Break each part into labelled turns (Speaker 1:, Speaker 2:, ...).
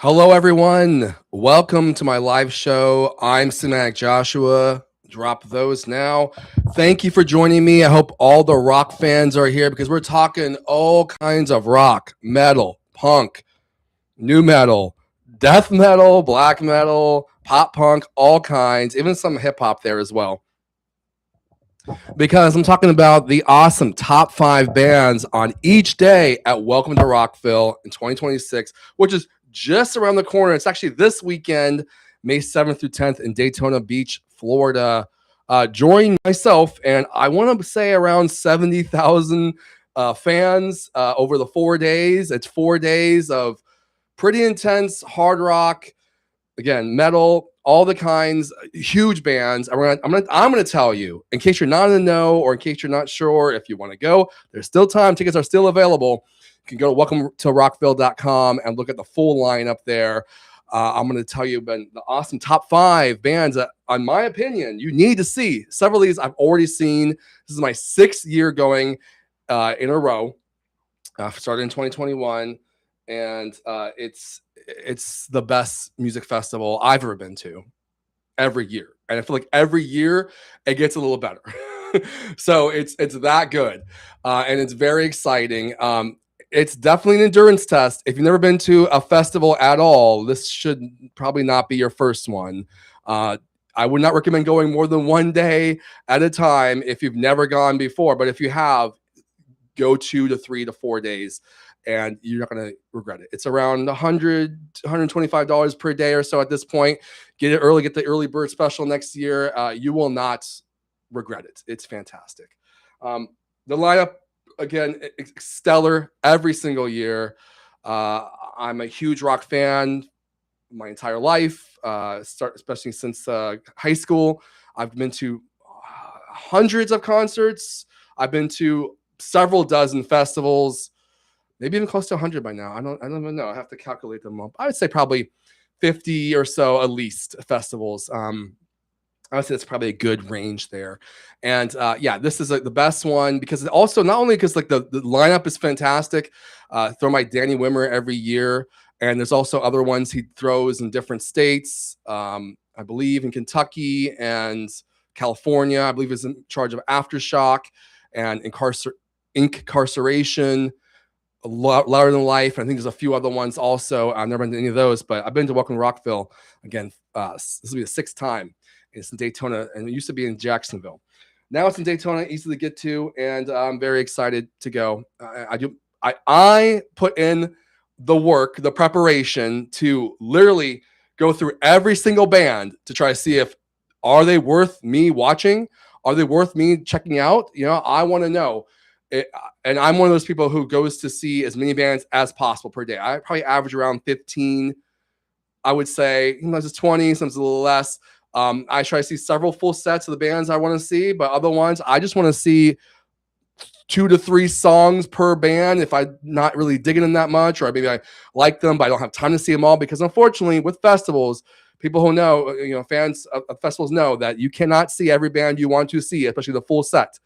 Speaker 1: Hello, everyone. Welcome to my live show. I'm Cinematic Joshua. Drop those now. Thank you for joining me. I hope all the rock fans are here because we're talking all kinds of rock, metal, punk, new metal, death metal, black metal, pop punk, all kinds, even some hip hop there as well. Because I'm talking about the awesome top 5 bands on each day at Welcome to Rockville in 2026, which is just around the corner. It's actually this weekend, May 7th through 10th in Daytona Beach, Florida. Join myself, and I want to say around 70,000 fans over the 4 days. It's 4 days of pretty intense hard rock, again, metal, all the kinds, huge bands. I'm gonna tell you, in case you're not in the know or in case you're not sure if you want to go, there's still time. Tickets are still available. You can go to welcome to rockville.com and look at the full lineup there. I'm going to tell you about the awesome top 5 bands that, in my opinion, you need to see. Several of these I've already seen. This is my 6th year going in a row. Started in 2021, and it's the best music festival I've ever been to every year. And I feel like every year it gets a little better. So it's that good. And it's very exciting. It's definitely an endurance test. If you've never been to a festival at all, this should probably not be your first one. I would not recommend going more than one day at a time if you've never gone before. But if you have, go 2 to 3 to 4 days, and you're not going to regret it. It's around $100, $125 per day or so at this point. Get it early, get the early bird special next year. You will not regret it. It's fantastic. The lineup, again, stellar every single year. I'm a huge rock fan my entire life, especially since high school. I've been to hundreds of concerts. I've been to several dozen festivals, maybe even close to 100 by now. I don't even know. I have to calculate them up. I would say probably 50 or so at least festivals. I would say that's probably a good range there. And yeah, this is the best one because also not only because like the lineup is fantastic. Throw my Danny Wimmer every year, and there's also other ones he throws in different states. I believe in Kentucky and California. I believe he's in charge of Aftershock and Incarceration, Louder Than Life. And I think there's a few other ones also. I've never been to any of those, but I've been to Welcome to Rockville again. This will be the 6th time. It's in Daytona, and it used to be in Jacksonville. Now it's in Daytona, easy to get to, and I'm very excited to go. I put in the work, the preparation to literally go through every single band to try to see if are they worth me watching? Are they worth me checking out? You know, I want to know. And I'm one of those people who goes to see as many bands as possible per day. I probably average around 15. I would say sometimes it's 20, sometimes a little less. I try to see several full sets of the bands I want to see, but other ones I just want to see 2 to 3 songs per band if I'm not really digging them that much, or maybe I like them but I don't have time to see them all, because unfortunately with festivals, people who know, fans of festivals know that you cannot see every band you want to see, especially the full set.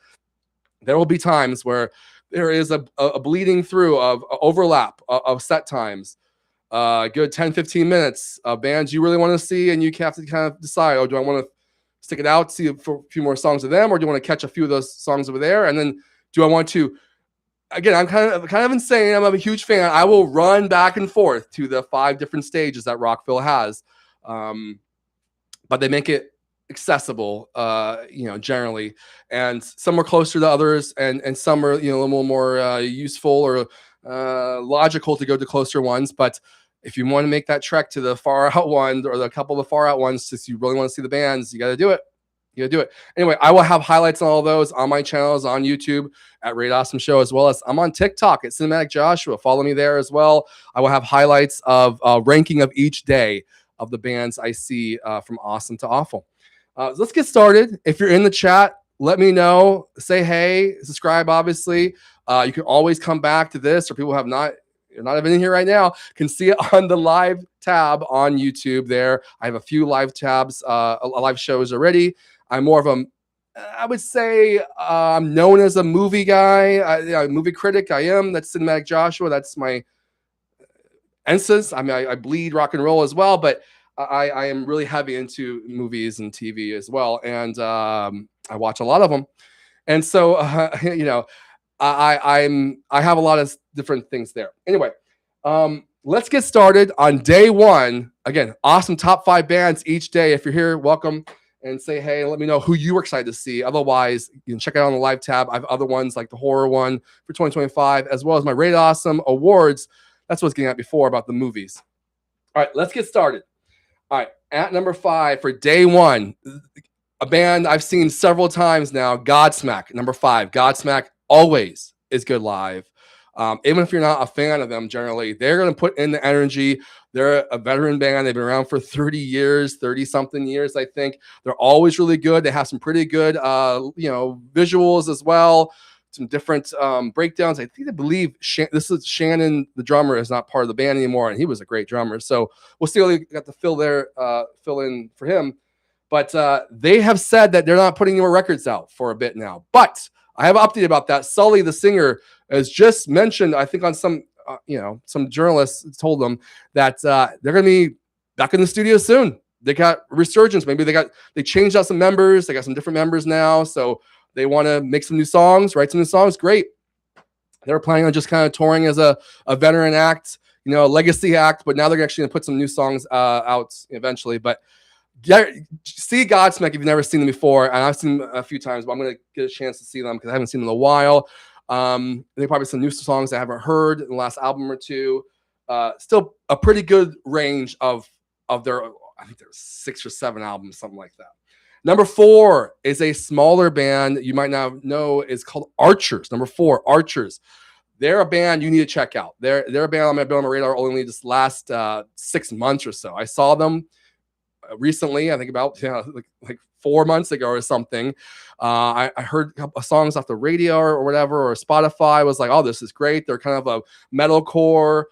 Speaker 1: There will be times where there is a bleeding through of overlap of set times. Good 10, 15 minutes of bands you really want to see, and you have to kind of decide, do I want to stick it out, see a few more songs of them, or do you want to catch a few of those songs over there? And then do I want to, again, I'm kind of insane. I'm a huge fan. I will run back and forth to the 5 different stages that Rockville has. But they make it accessible, generally, and some are closer to others, and some are, a little more useful or logical to go to closer ones. But if you want to make that trek to the far out ones, or the couple of the far out ones, just you really want to see the bands, you got to do it. You got to do it. Anyway, I will have highlights on all those on my channels on YouTube at Rate Awesome Show, as well as I'm on TikTok at Cinematic Joshua. Follow me there as well. I will have highlights of ranking of each day of the bands I see from awesome to awful. Let's get started. If you're in the chat, let me know. Say hey, subscribe, obviously. You can always come back to this, or people you're not even in here right now, can see it on the live tab on YouTube there. I have a few live tabs, live shows already. I'm more of I would say I'm known as a movie guy, movie critic. I am. That's Cinematic Joshua. That's my Ensis. I mean, I bleed rock and roll as well, but I am really heavy into movies and TV as well, and I watch a lot of them. And so, I have a lot of different things there. Anyway, let's get started on day one. Again, awesome top 5 bands each day. If you're here, welcome, and say hey. Let me know who you were excited to see. Otherwise, you can check it out on the live tab. I have other ones like the horror one for 2025, as well as my Rate Awesome awards. That's what I was getting at before about the movies. All right, let's get started. All right, at number 5 for day one, a band I've seen several times now, Godsmack. Number 5, Godsmack always is good live. Even if you're not a fan of them, generally, they're going to put in the energy. They're a veteran band. They've been around for 30 years, 30-something years, I think. They're always really good. They have some pretty good, visuals as well. Some different breakdowns. I believe this is Shannon, the drummer, is not part of the band anymore, and he was a great drummer. So we'll see how they got to fill in for him. But they have said that they're not putting more records out for a bit now. But I have an update about that. Sully, the singer, has just mentioned, I think on some journalists told them that they're going to be back in the studio soon. They got resurgence. Maybe they changed out some members. They got some different members now. So they want to make some new songs, write some new songs. Great. They're planning on just kind of touring as a veteran act, a legacy act, but now they're actually going to put some new songs out eventually. But see Godsmack if you've never seen them before, and I've seen them a few times, but I'm going to get a chance to see them because I haven't seen them in a while. They probably some new songs I haven't heard in the last album or two. Still a pretty good range of their, I think there's 6 or 7 albums, something like that. Number 4 is a smaller band that you might not know. Is called Archers. Number 4, Archers. They're a band you need to check out. They're a band on my radar only this last 6 months or so. I saw them recently, I think about like 4 months ago or something. I heard a couple of songs off the radio or whatever, or Spotify. I was like, oh, this is great. They're kind of a metalcore,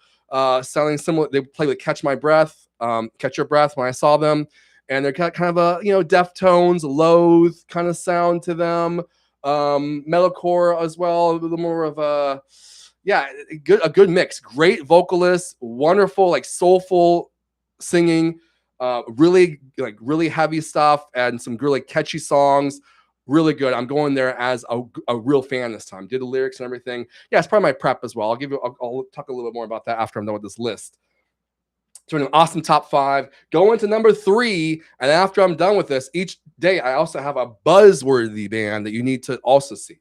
Speaker 1: sounding similar. They play with Catch Your Breath when I saw them. And they're kind of a, Deftones, Loathe kind of sound to them. Metalcore as well, a little more of a good mix. Great vocalists, wonderful, like soulful singing, really heavy stuff, and some really catchy songs. Really good. I'm going there as a real fan this time. Did the lyrics and everything. Yeah, it's probably my prep as well. I'll talk a little bit more about that after I'm done with this list. So an awesome top 5. Go into number 3, and after I'm done with this, each day I also have a buzzworthy band that you need to also see.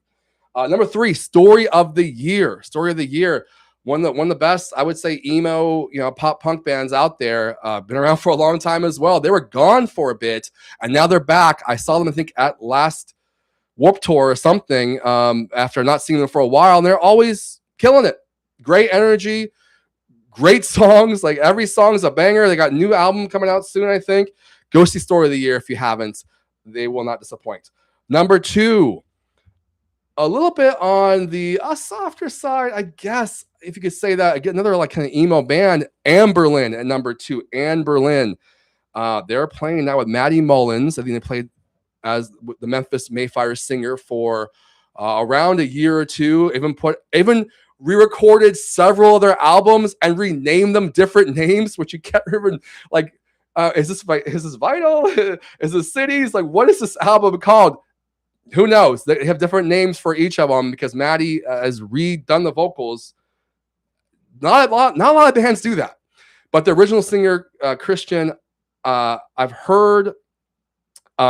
Speaker 1: Number 3, Story of the Year. Story of the Year. One of the best, I would say, emo, pop punk bands out there. Been around for a long time as well. They were gone for a bit, and now they're back. I saw them, I think, at last Warped Tour or something. After not seeing them for a while, and they're always killing it. Great energy. Great songs. Like every song is a banger. They got a new album coming out soon, I think. Go see Story of the Year if you haven't. They will not disappoint. Number 2, a little bit on the softer side, I guess, if you could say that. Again, another like kind of emo band, Anberlin at number 2. Anberlin. They're playing now with Maddie Mullins. I think they played as the Memphis Mayfire singer for around a year or two. Even re-recorded several of their albums and renamed them different names, which you can't even like. Is this Vital? Is this Cities? Like, what is this album called? Who knows? They have different names for each of them because Maddie has redone the vocals. Not a lot of bands do that, but the original singer Christian, I've heard.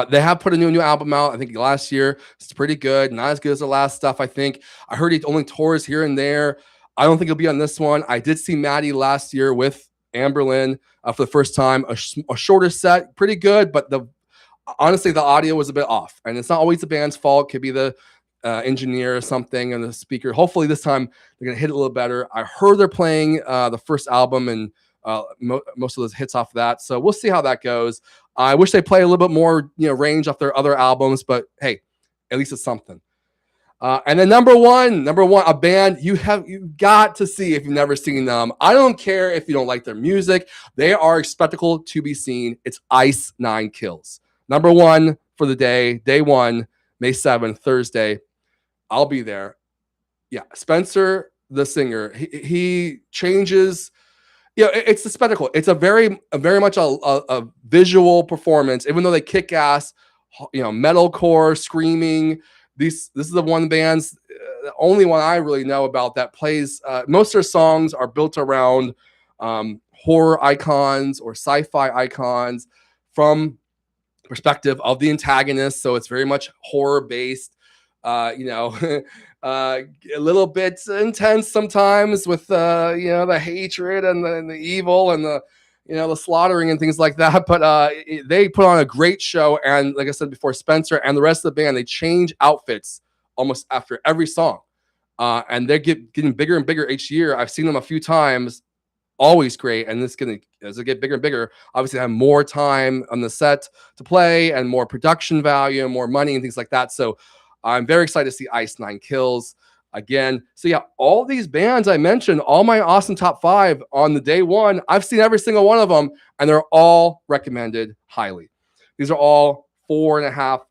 Speaker 1: They have put a new album out, I think last year. It's pretty good. Not as good as the last stuff, I think. I heard he only tours here and there. I don't think he'll be on this one. I did see Maddie last year with Anberlin for the first time. A shorter set, pretty good, but honestly, the audio was a bit off. And it's not always the band's fault. It could be the engineer or something and the speaker. Hopefully this time they're going to hit it a little better. I heard they're playing the first album and most of those hits off of that. So we'll see how that goes. I wish they play a little bit more, range off their other albums, but hey, at least it's something. And then number one, a band you've got to see if you've never seen them. I don't care if you don't like their music. They are a spectacle to be seen. It's Ice Nine Kills. Number 1 for the day 1, May 7th, Thursday. I'll be there. Yeah, Spencer, the singer, he changes Yeah, it's the spectacle. It's very much a visual performance, even though they kick ass, metalcore, screaming. This is the one band's the only one I really know about that plays. Most of their songs are built around horror icons or sci-fi icons from perspective of the antagonist. So it's very much horror based. A little bit intense sometimes with the hatred and the evil and the slaughtering and things like that. But they put on a great show, and like I said before, Spencer and the rest of the band, they change outfits almost after every song, and they're getting bigger and bigger each year. I've seen them a few times. Always great, and this is gonna as it get bigger and bigger. Obviously, have more time on the set to play and more production value and more money and things like that. So I'm very excited to see Ice Nine Kills again. So yeah, all these bands I mentioned, all my awesome top 5 on the day one, I've seen every single one of them, and they're all recommended highly. These are all 4.5,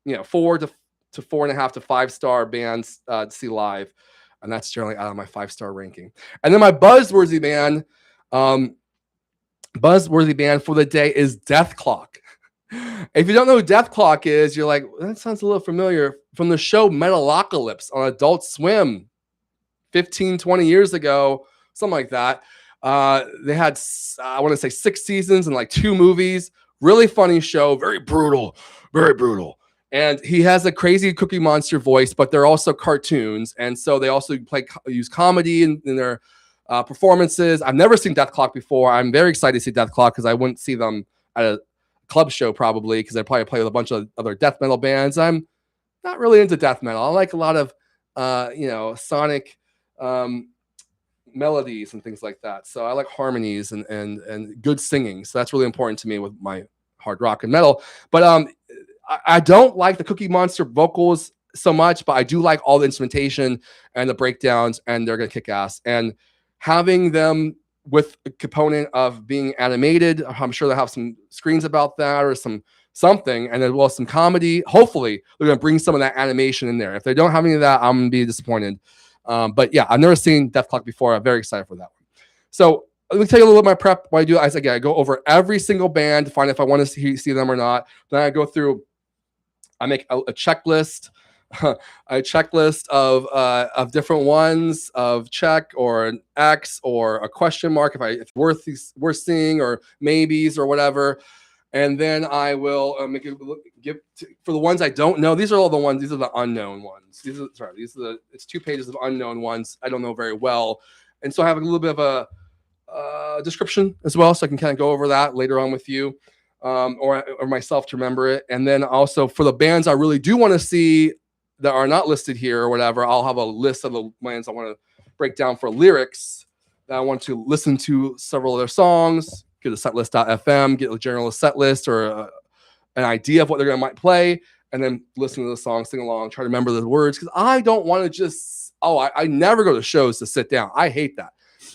Speaker 1: 4.5 to 5-star bands to see live. And that's generally out of my 5-star ranking. And then my buzzworthy band for the day is Death Clock. If you don't know who Death Clock is, you're like, that sounds a little familiar. From the show Metalocalypse on Adult Swim 15, 20 years ago, something like that. They had, I want to say 6 seasons and like 2 movies. Really funny show, very brutal, very brutal. And he has a crazy Cookie Monster voice, but they're also cartoons. And so they also use comedy in their performances. I've never seen Death Clock before. I'm very excited to see Death Clock because I wouldn't see them at a club show probably because I probably play with a bunch of other death metal bands. I'm not really into death metal. I like a lot of, sonic melodies and things like that. So I like harmonies and good singing. So that's really important to me with my hard rock and metal. But I don't like the Cookie Monster vocals so much, but I do like all the instrumentation and the breakdowns, and they're going to kick ass. And having them with a component of being animated, I'm sure they'll have some screens about that or something, and as well as some comedy. Hopefully, they're going to bring some of that animation in there. If they don't have any of that, I'm going to be disappointed. But yeah, I've never seen Death Clock before. I'm very excited for that one. So let me tell you a little bit of my prep. What I do is, again, I go over every single band to find if I want to see them or not. Then I go through, I make a checklist, a checklist of different ones of check or an X or a question mark if it's worth seeing or maybes or whatever. And then I will for the ones I don't know. These are all the ones. These are the unknown ones. It's 2 pages of unknown ones I don't know very well, and so I have a little bit of a description as well, so I can kind of go over that later on with you. Or myself to remember it. And then also for the bands I really do want to see that are not listed here or whatever, I'll have a list of the bands I want to break down for lyrics that I want to listen to several of their songs, get a setlist.fm, get a general set list or an idea of what they're going to might play, and then listen to the song, sing along, try to remember the words. Because I don't want to just, I never go to shows to sit down. I hate that.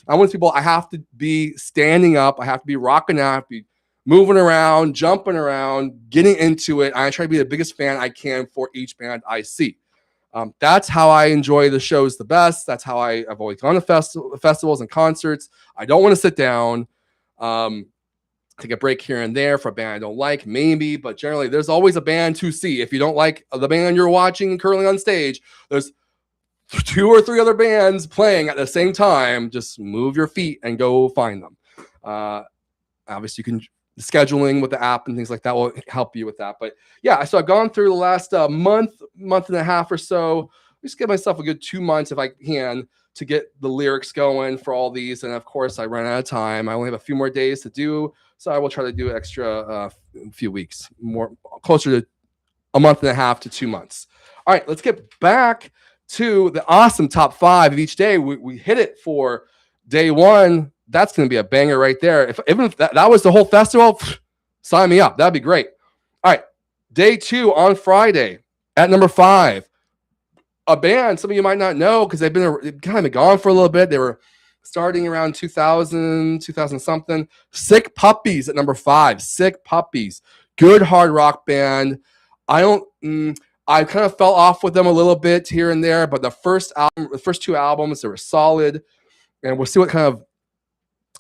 Speaker 1: I want people, I have to be standing up. I have to be rocking out, I have to be moving around, jumping around, getting into it. I try to be the biggest fan I can for each band I see. That's how I enjoy the shows the best. That's how I've always gone to festivals and concerts. I don't want to sit down, take a break here and there for a band I don't like, maybe, but generally there's always a band to see. If you don't like the band you're watching currently on stage, there's 2 or 3 other bands playing at the same time. Just move your feet and go find them. Obviously, you can scheduling with the app and things like that will help you with that. But yeah, so I've gone through the last month and a half or so. Just give myself a good 2 months if I can to get the lyrics going for all these. And of course, I ran out of time. I only have a few more days to do, so I will try to do an extra few weeks, more closer to a month and a half to 2 months. All right, let's get back to the awesome top 5 of each day. We hit it for day one. That's going to be a banger right there. Even if that was the whole festival, sign me up. That'd be great. All right. Day 2 on Friday at number 5. A band some of you might not know because they've kind of been gone for a little bit. They were starting around 2000 something. Sick Puppies at number 5. Sick Puppies. Good hard rock band. I kind of fell off with them a little bit here and there, but the first 2 albums, they were solid. And we'll see what kind of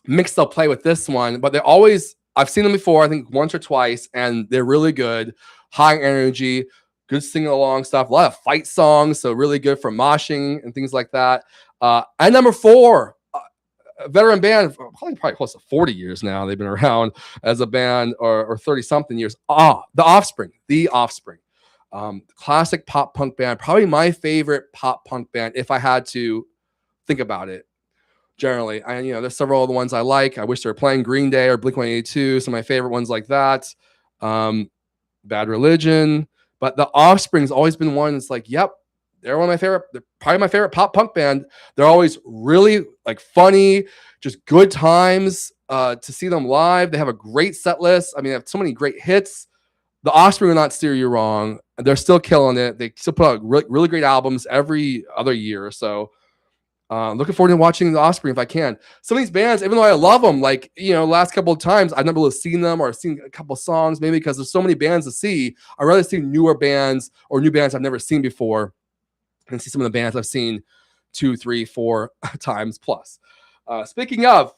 Speaker 1: mix they'll play with this one, but they're always, I've seen them before, I think once or twice, and they're really good. High energy, good singing along stuff, a lot of fight songs, so really good for moshing and things like that. And number 4, a veteran band, probably close to 40 years now. They've been around as a band, or 30 something years. The Offspring. Classic pop punk band, probably my favorite pop punk band if I had to think about it. Generally, there's several other ones I like. I wish they were playing Green Day or Blink-182, some of my favorite ones like that. Bad Religion, but the Offspring's always been one that's like, yep, they're one of my favorite. They're probably my favorite pop punk band. They're always really like funny, just good times to see them live. They have a great set list. I mean, they have so many great hits. The Offspring will not steer you wrong. They're still killing it. They still put out really great albums every other year or so. Looking forward to watching the Offspring if I can. Some of these bands, even though I love them, like, last couple of times I've never really seen them or seen a couple of songs, maybe because there's so many bands to see. I'd rather see newer bands or new bands I've never seen before and see some of the bands I've seen 2, 3, 4 times plus. Speaking of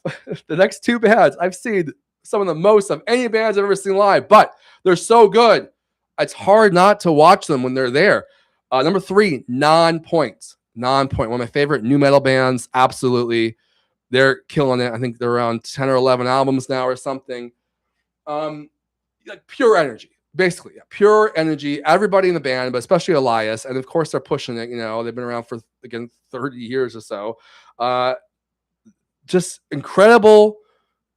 Speaker 1: the next 2 bands, I've seen some of the most of any bands I've ever seen live, but they're so good. It's hard not to watch them when they're there. Number 3, Nonpoint. Nonpoint, one of my favorite new metal bands. Absolutely. They're killing it. I think they're around 10 or 11 albums now or something. Like pure energy, basically. Yeah, pure energy. Everybody in the band, but especially Elias. And of course, they're pushing it. They've been around for, again, 30 years or so. Just incredible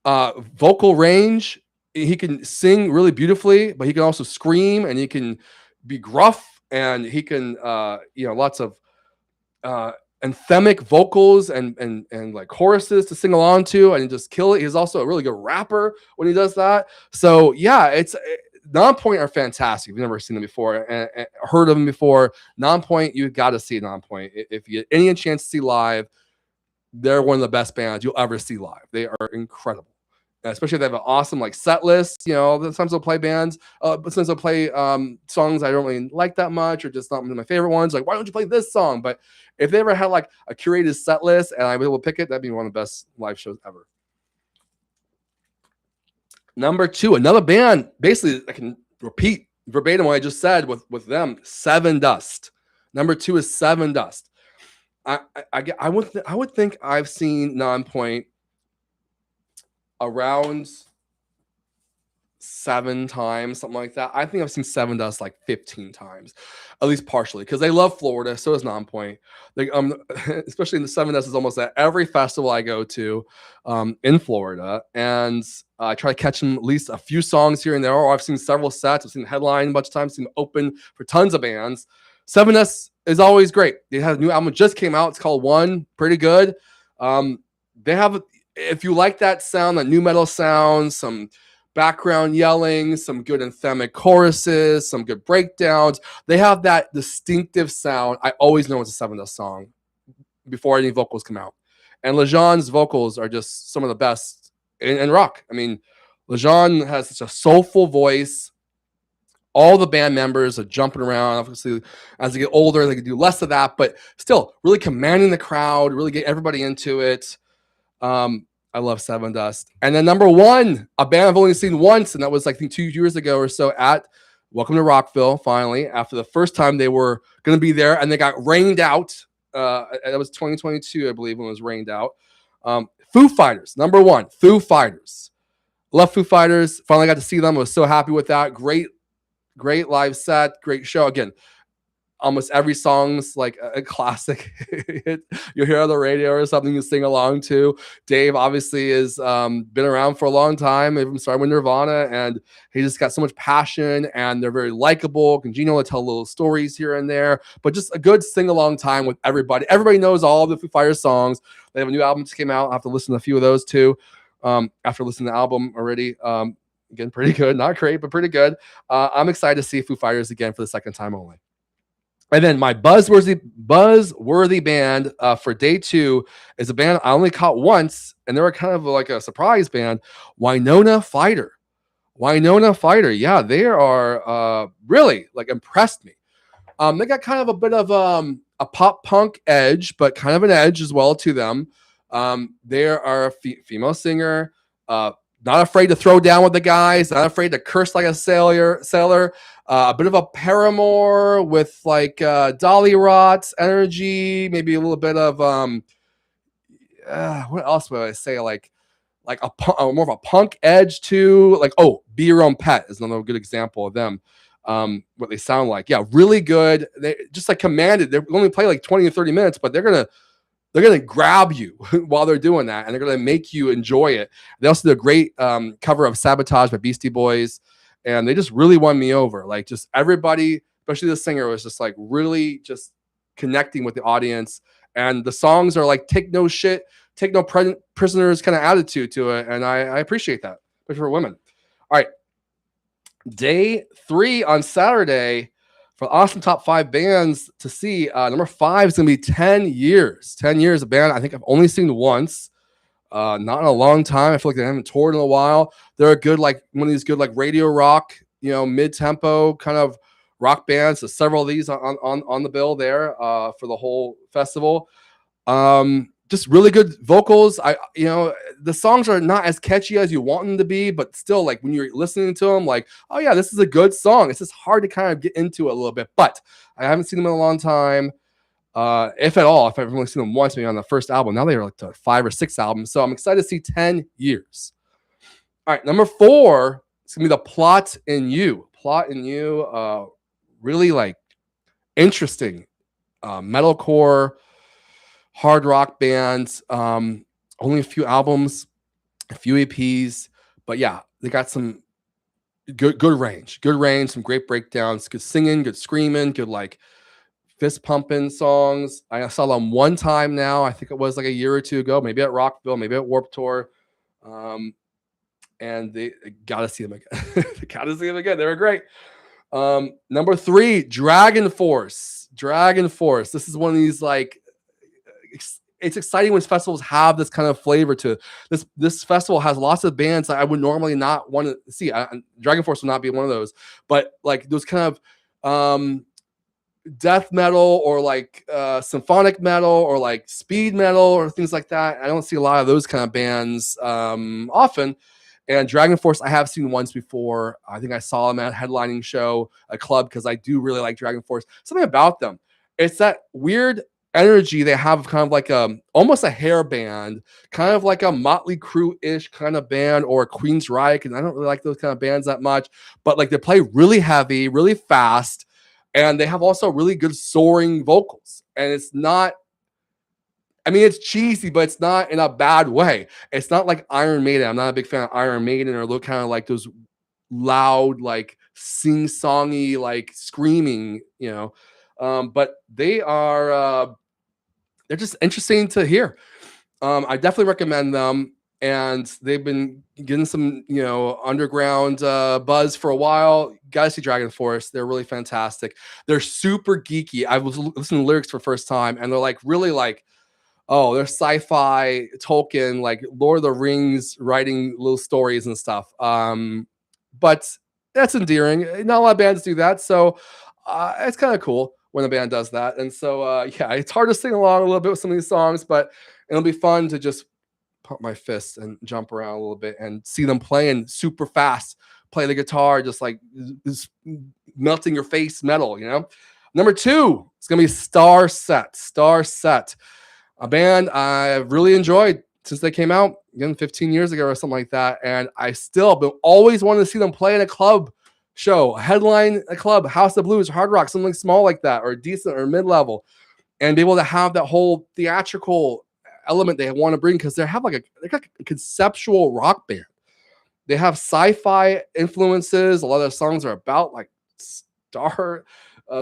Speaker 1: vocal range. He can sing really beautifully, but he can also scream, and he can be gruff, and he can, lots of anthemic vocals and like choruses to sing along to, and just kill it. He's also a really good rapper when he does that. So yeah, Nonpoint are fantastic. If you've never seen them before and heard of them before, Nonpoint, you've got to see Nonpoint. If you get any chance to see live, they're one of the best bands you'll ever see live. They are incredible. Especially if they have an awesome like set list. Sometimes they'll play bands, but sometimes they'll play songs I don't really like that much, or just not my favorite ones. Like, why don't you play this song? But if they ever had like a curated set list and I was able to pick it, that'd be one of the best live shows ever. Number 2, another band. Basically, I can repeat verbatim what I just said with them. Sevendust. Number 2 is Sevendust. I would think I've seen Nonpoint around 7 times, something like that. I think I've seen Sevendust like 15 times, at least partially, because they love Florida. So does Nonpoint. Especially in the Sevendust is almost at every festival I go to in Florida, and I try to catch them at least a few songs here and there. Or I've seen several sets. I've seen the headline a bunch of times. Seen them open for tons of bands. Sevendust is always great. They have a new album that just came out. It's called One. Pretty good. They have. If you like that sound, that new metal sound, some background yelling, some good anthemic choruses, some good breakdowns, they have that distinctive sound. I always know it's a Sevendust song before any vocals come out. And Lejean's vocals are just some of the best in rock. I mean, Lejean has such a soulful voice. All the band members are jumping around. Obviously, as they get older, they can do less of that, but still really commanding the crowd, really get everybody into it. I love Sevendust. And then number 1, a band I've only seen once, and that was, I think, 2 years ago or so at Welcome to Rockville, finally, after the first time they were going to be there, and they got rained out. That was 2022, I believe, when it was rained out. Foo Fighters, number 1, Foo Fighters. Love Foo Fighters. Finally got to see them. I was so happy with that. Great live set, great show. Again, almost every song's like a classic. You'll hear on the radio or something you sing along to. Dave obviously has been around for a long time, even started with Nirvana, and he just got so much passion, and they're very likable, congenial, to tell little stories here and there, but just a good sing-along time with everybody. Everybody knows all of the Foo Fighters songs. They have a new album that came out. I'll have to listen to a few of those too after listening to the album already. Again, pretty good. Not great, but pretty good. I'm excited to see Foo Fighters again for the second time only. And then my buzzworthy band for day 2 is a band I only caught once, and they were kind of like a surprise band, Winona Fighter. Winona Fighter, yeah, they are really like impressed me. They got kind of a bit of a pop punk edge, but kind of an edge as well to them. They are a female singer, not afraid to throw down with the guys, not afraid to curse like a sailor. A bit of a Paramore with like Dolly Rots energy, maybe a little bit of what else would I say? Like more of a punk edge too. Like, oh, Be Your Own Pet is another good example of them. What they sound like. Yeah, really good. They just like commanded. They only play like 20 or 30 minutes, but they're gonna grab you while they're doing that, and they're gonna make you enjoy it. They also did a great cover of Sabotage by Beastie Boys, and they just really won me over. Like, just everybody, especially the singer, was just like really just connecting with the audience. And the songs are like take no shit, take no prisoners kind of attitude to it, and I appreciate that, especially for women. All right, day 3 on Saturday for awesome top 5 bands to see. Number 5 is gonna be 10 Years. 10 Years, a band I think I've only seen once, not in a long time. I feel like they haven't toured in a while. They're a good, like one of these good like radio rock, mid-tempo kind of rock bands. So several of these on the bill there for the whole festival. Just really good vocals. The songs are not as catchy as you want them to be, but still, like when you're listening to them, like, oh yeah, this is a good song. It's just hard to kind of get into it a little bit. But I haven't seen them in a long time, if at all. If I've only seen them once, maybe on the first album. Now they are like to 5 or 6 albums. So I'm excited to see 10 Years. All right, number 4 is gonna be the Plot in You. Plot in You, really like interesting metalcore hard rock bands. Only a few albums, a few EPs, but yeah, they got some good range, some great breakdowns, good singing, good screaming, good like fist pumping songs. I saw them one time now. I think it was like a year or two ago, maybe at Rockville, maybe at Warped Tour. And they gotta see them again. They were great. Number 3, Dragon Force. This is one of these like, it's exciting when festivals have this kind of flavor to it. This festival has lots of bands that I would normally not want to see. Dragon Force will not be one of those, but like those kind of death metal or like symphonic metal or like speed metal or things like that. I don't see a lot of those kind of bands often. And Dragon Force I have seen once before. I think I saw them at a headlining show, a club, because I do really like Dragon Force. Something about them. It's that weird energy they have, kind of like almost a hair band, kind of like a Motley Crue-ish kind of band, or a Queensryche, and I don't really like those kind of bands that much, but like they play really heavy, really fast, and they have also really good soaring vocals. And it's not, I mean, it's cheesy, but it's not in a bad way. It's not like Iron Maiden. I'm not a big fan of Iron Maiden, or look kind of like those loud, like sing-songy, like screaming, but they are they're just interesting to hear. I definitely recommend them, and they've been getting some underground buzz for a while. Gotta see Dragon Force. They're really fantastic. They're super geeky. I was listening to lyrics for the first time, and they're like really like, oh, they're sci-fi, Tolkien, like Lord of the Rings, writing little stories and stuff. But that's endearing. Not a lot of bands do that, so it's kind of cool when a band does that. And so, yeah, it's hard to sing along a little bit with some of these songs, but it'll be fun to just pump my fists and jump around a little bit and see them playing super fast, play the guitar, just like melting your face metal, Number 2, it's going to be Star Set, a band I've really enjoyed since they came out, again, 15 years ago or something like that. And I still been always wanted to see them play in a club show, headline a club, House of Blues, Hard Rock, something small like that, or decent or mid-level, and be able to have that whole theatrical element they want to bring, because they're like a conceptual rock band. They have sci-fi influences. A lot of their songs are about like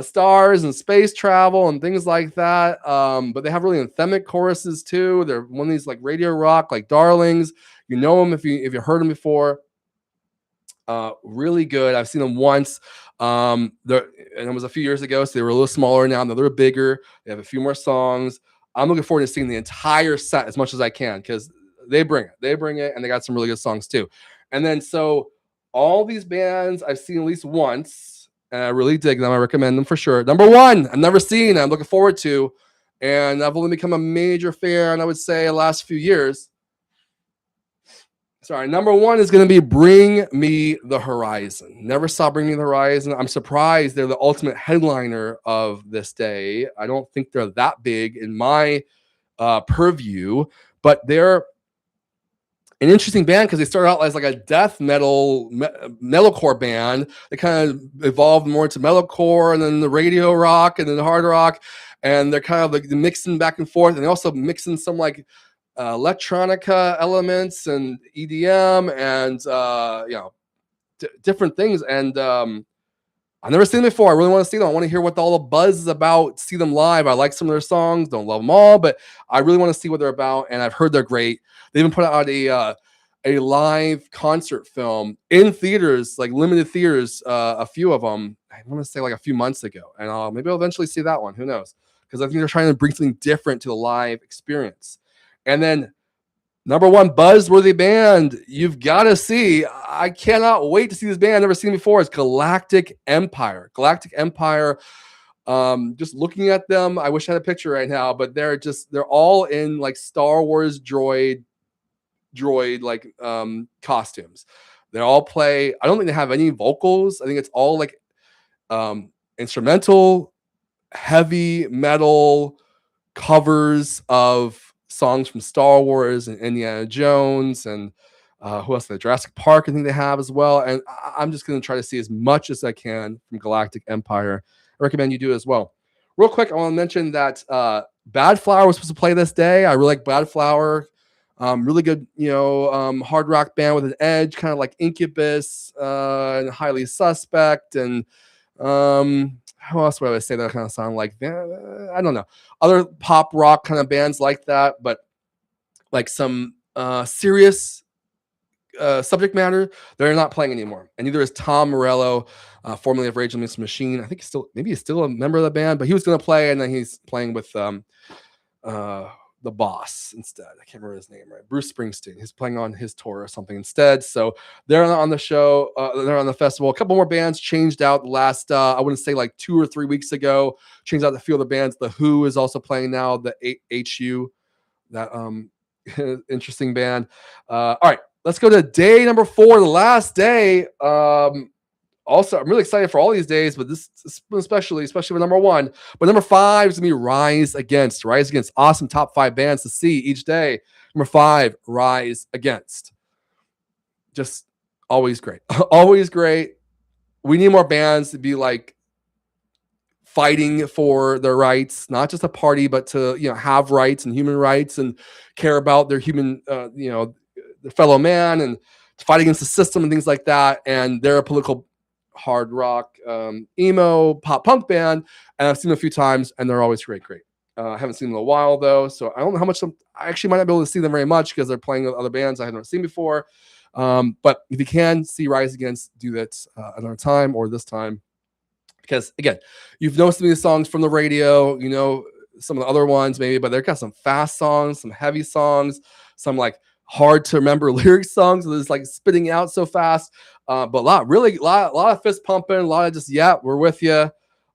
Speaker 1: stars and space travel and things like that. But they have really anthemic choruses too. They're one of these like radio rock, like darlings. You know them if you heard them before. Really good. I've seen them once. And it was a few years ago, so they were a little smaller now. Now they're bigger. They have a few more songs. I'm looking forward to seeing the entire set as much as I can, because they bring it, and they got some really good songs too. And then so all these bands I've seen at least once, and I really dig them. I recommend them for sure. Number 1, I've never seen. I'm looking forward to and I've only become a major fan, I would say, the last few years. Sorry, number one is going to be Bring Me the Horizon. Never saw Bring Me the Horizon. I'm surprised they're the ultimate headliner of this day. I don't think they're that big in my purview, but they're an interesting band because they started out as like a death metalcore band. They kind of evolved more into metalcore and then the radio rock and then the hard rock, and they're kind of like mixing back and forth, and they also mixing some like electronica elements and EDM and different things. And I've never seen them before. I really want to see them. I want to hear what all the buzz is about. See them live. I like some of their songs. Don't love them all, but I really want to see what they're about. And I've heard they're great. They even put out a live concert film in theaters, like limited theaters, a few of them. I want to say like a few months ago. And maybe I'll eventually see that one. Who knows? Because I think they're trying to bring something different to the live experience. And then number one buzzworthy band you've got to see. I cannot wait to see this band I've never seen before. It's Galactic Empire. Galactic Empire. Just looking at them, I wish I had a picture right now, but they're all in like Star Wars droid like costumes. They all play. I don't think they have any vocals. I think it's all like instrumental, heavy metal covers of songs from Star Wars and Indiana Jones and who else? Jurassic Park, I think they have as well. And I'm just going to try to see as much as I can from Galactic Empire. I recommend you do it as well. Real quick, I want to mention that Bad Flower was supposed to play this day. I really like Bad Flower. Really good, hard rock band with an edge, kind of like Incubus and Highly Suspect. And how else would I say that kind of sound like? I don't know. Other pop rock kind of bands like that, but like some serious subject matter, they're not playing anymore. And neither is Tom Morello, formerly of Rage Against the Machine. I think he's still a member of the band, but he was going to play, and then he's playing with the boss instead. I can't remember his name, right? Bruce Springsteen. He's playing on his tour or something instead. So they're on the show. They're on the festival. A couple more bands changed out the last, I wouldn't say like 2 or 3 weeks ago. Changed out a few of the bands. The Who is also playing now. The HU, that interesting band. All right, let's go to day number 4, the last day. Also, I'm really excited for all these days, but this especially for number 1. But number 5 is going to be Rise Against. Rise Against. Awesome top 5 bands to see each day. Number 5, Rise Against. Just always great. Always great. We need more bands to be like fighting for their rights, not just a party, but to have rights and human rights and care about their human, their fellow man and fight against the system and things like that. And they're a political hard rock, emo, pop punk band, and I've seen them a few times, and they're always great. I haven't seen them in a while though, so I don't know how much. I actually might not be able to see them very much because they're playing with other bands I haven't seen before. But if you can see Rise Against, do that another time or this time, because again, you've known some of these songs from the radio, some of the other ones maybe, but they've got some fast songs, some heavy songs, some like hard to remember lyric songs that is like spitting out so fast. But a lot of fist pumping, a lot of just, we're with you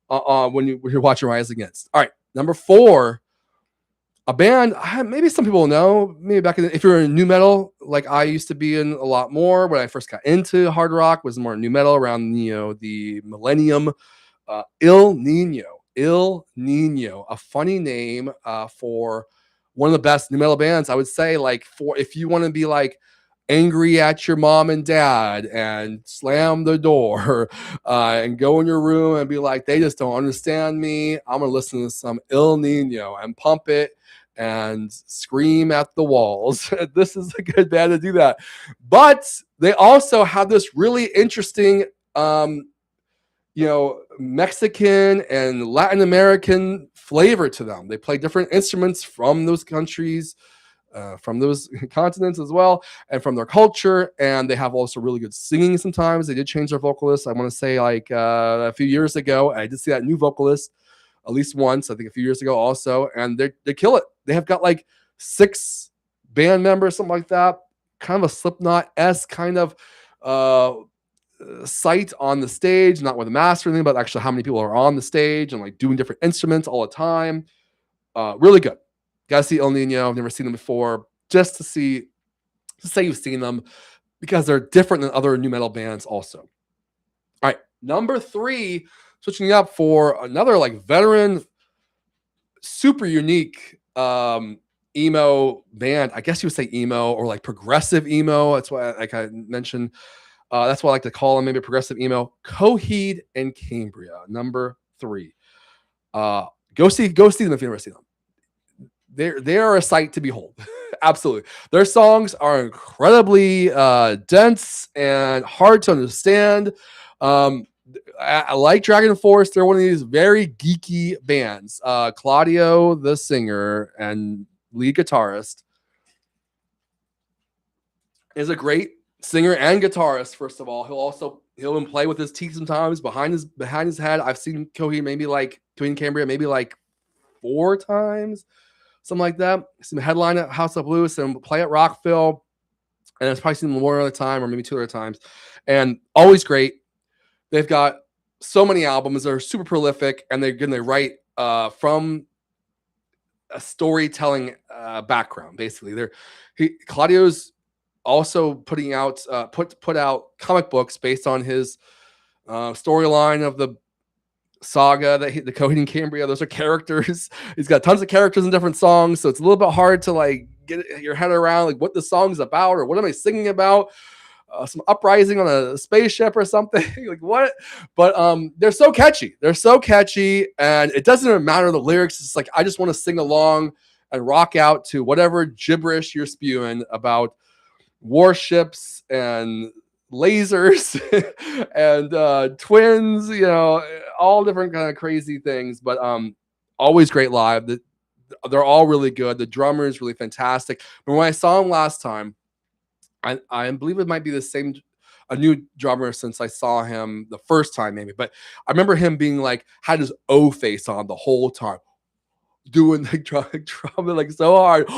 Speaker 1: when you're watching Rise Against. All right, number 4, a band maybe some people know, maybe back in if you're in new metal, like I used to be in a lot more when I first got into hard rock, was more new metal around the millennium. Il Nino, a funny name for one of the best new metal bands, I would say. Like, for if you want to be like angry at your mom and dad and slam the door and go in your room and be like, they just don't understand me, I'm gonna listen to some Il Nino and pump it and scream at the walls. This is a good band to do that. But they also have this really interesting Mexican and Latin American flavor to them. They play different instruments from those countries, from those continents as well, and from their culture. And they have also really good singing sometimes. They did change their vocalist, I want to say like a few years ago. I did see that new vocalist at least once, I think a few years ago also, and they kill it. They have got like 6 band members, something like that, kind of a Slipknot-esque kind of sight on the stage, not with a mask or anything, but actually how many people are on the stage and like doing different instruments all the time. Really good. Gotta see El Nino. I've never seen them before. Just to say you've seen them because they're different than other new metal bands also. All right, number 3, switching up for another like veteran, super unique emo band. I guess you would say emo or like progressive emo. That's why like I mentioned. That's what I like to call them, maybe progressive emo. Coheed and Cambria, number 3. Go see them if you've never seen them. They are a sight to behold. Absolutely. Their songs are incredibly dense and hard to understand. I like Dragon Force. They're one of these very geeky bands. Claudio, the singer and lead guitarist, is a great singer and guitarist. First of all, he'll even play with his teeth sometimes behind his head. I've seen Coheed and Cambria maybe like 4 times. Something like that. Some headline at House of Blues and play at Rockville. And it's probably seen them one other time or maybe 2 other times. And always great. They've got so many albums. They're super prolific. And they write from a storytelling background, basically. Claudio's also putting out put out comic books based on his storyline of the saga the Coheed and Cambria. Those are characters. He's got tons of characters in different songs, so it's a little bit hard to like get your head around like what the song's about or what am I singing about. Some uprising on a spaceship or something. Like what? But they're so catchy. And it doesn't even matter the lyrics. It's like I just want to sing along and rock out to whatever gibberish you're spewing about warships and lasers and twins, all different kind of crazy things, but always great live. They're all really good. The drummer is really fantastic. But when I saw him last time, I believe it might be a new drummer since I saw him the first time maybe, but I remember him being like, had his O face on the whole time, doing like drumming like so hard.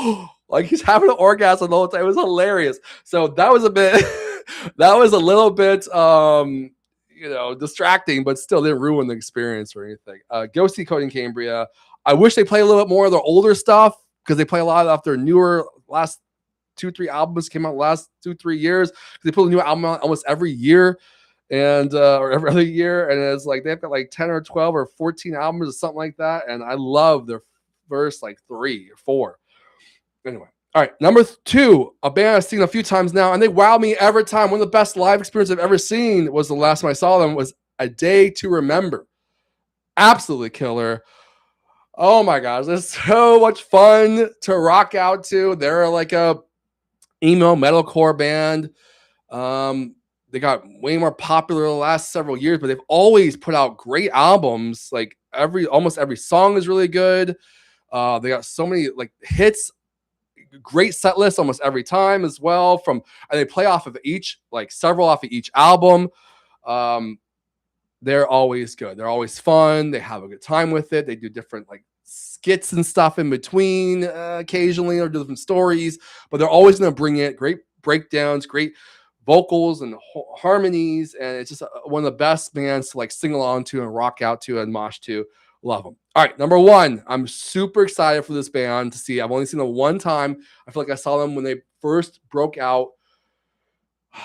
Speaker 1: Like he's having an orgasm the whole time. It was hilarious. So that was a little bit distracting, but still didn't ruin the experience or anything. Go see Coheed and Cambria. I wish they play a little bit more of their older stuff because they play a lot of their newer last 2-3 albums came out last 2-3 years. They put a new album out almost every year and or every other year, and it's like they've got like 10 or 12 or 14 albums or something like that. And I love their first like 3 or 4. Anyway, all right, number 2, a band I've seen a few times now, and they wow me every time. One of the best live experiences I've ever seen was the last time I saw them was A Day to Remember. Absolutely killer. Oh my gosh, it's so much fun to rock out to. They're like a emo metalcore band. They got way more popular the last several years, but they've always put out great albums. Like almost every song is really good. They got so many like hits, great set list almost every time as well. And they play off of several off of each album. They're always good. They're always fun. They have a good time with it. They do different like skits and stuff in between occasionally, or different stories, but they're always going to bring it. Great breakdowns, great vocals and harmonies, and it's just one of the best bands to like sing along to and rock out to and mosh to. Love them. All right, number 1, I'm super excited for this band to see. I've only seen them one time. I feel like I saw them when they first broke out.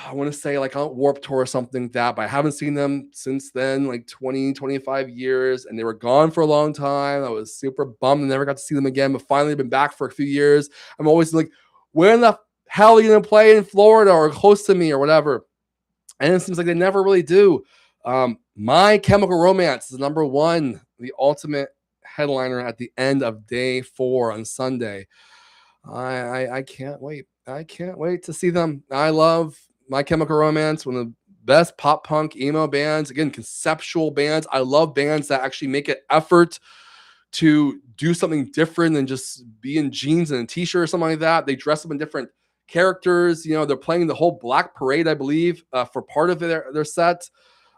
Speaker 1: I want to say like on Warped Tour or something like that, but I haven't seen them since then, like 20, 25 years, and they were gone for a long time. I was super bummed and never got to see them again, but finally been back for a few years. I'm always like, when the hell are you going to play in Florida or close to me or whatever? And it seems like they never really do. My Chemical Romance is number 1, the ultimate headliner at the end of day 4 on Sunday. I can't wait. I can't wait to see them. I love My Chemical Romance, one of the best pop punk emo bands. Again, conceptual bands. I love bands that actually make an effort to do something different than just be in jeans and a t-shirt or something like that. They dress up in different characters. They're playing the whole Black Parade, I believe, for part of their set.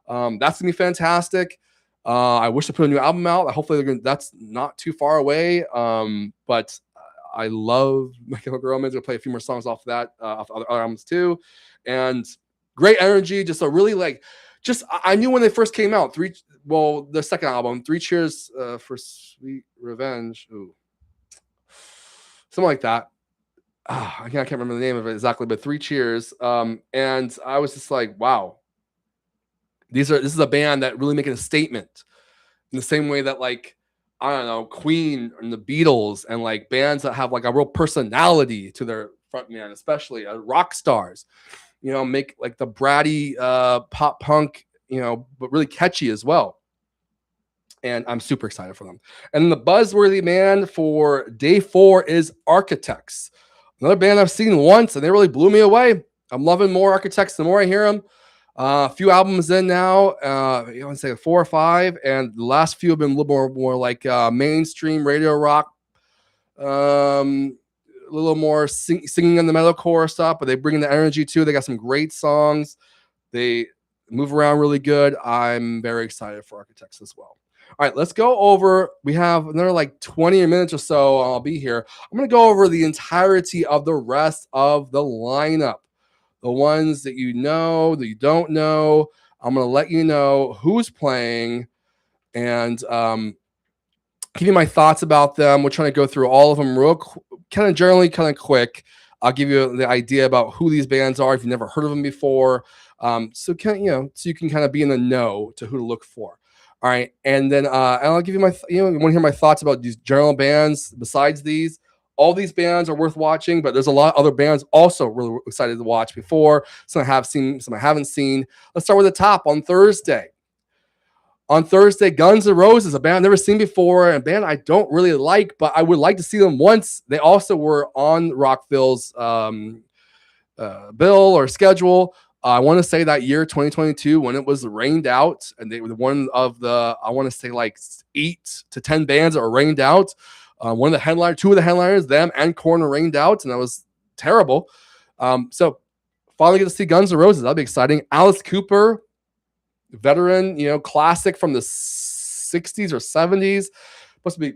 Speaker 1: That's gonna be fantastic. I wish to put a new album out. Hopefully that's not too far away. But I love My Chemical Romance. Gonna play a few more songs off that, off other albums too. And great energy. Just a really I knew when they first came out. The second album, 3 Cheers for Sweet Revenge. Ooh, something like that. I can't remember the name of it exactly, but Three Cheers. And I was just like, wow, this is a band that really making a statement in the same way that like, I don't know, Queen and the Beatles and like bands that have like a real personality to their frontman, especially rock stars, make like the bratty pop punk, but really catchy as well. And I'm super excited for them. And the buzzworthy band for day 4 is Architects. Another band I've seen once, and they really blew me away. I'm loving more Architects the more I hear them. A few albums in now, I want to say 4 or 5, and the last few have been a little more like mainstream radio rock, a little more singing in the metalcore stuff, but they bring in the energy too. They got some great songs. They move around really good. I'm very excited for Architects as well. All right, let's go over. We have another like 20 minutes or so. I'll be here. I'm going to go over the entirety of the rest of the lineup. The ones that you know, that you don't know. I'm going to let you know who's playing and give you my thoughts about them. We're trying to go through all of them real kind of generally, kind of quick. I'll give you the idea about who these bands are if you've never heard of them before. So you can kind of be in the know to who to look for. All right, and then I'll give you my, you want to hear my thoughts about these general bands besides these. All these bands are worth watching, but there's a lot of other bands also really excited to watch before. Some I have seen, some I haven't seen. Let's start with the top on Thursday. On Thursday, Guns N' Roses, a band I've never seen before, and a band I don't really like, but I would like to see them once. They also were on Rockville's bill or schedule. I want to say that year 2022 when it was rained out, and they were one of the, I want to say like 8 to 10 bands that were rained out. Two of the headliners, them and Korn were rained out, and that was terrible. So finally get to see Guns N' Roses. That'll be exciting. Alice Cooper, veteran, classic from the 60s or 70s. Supposed to be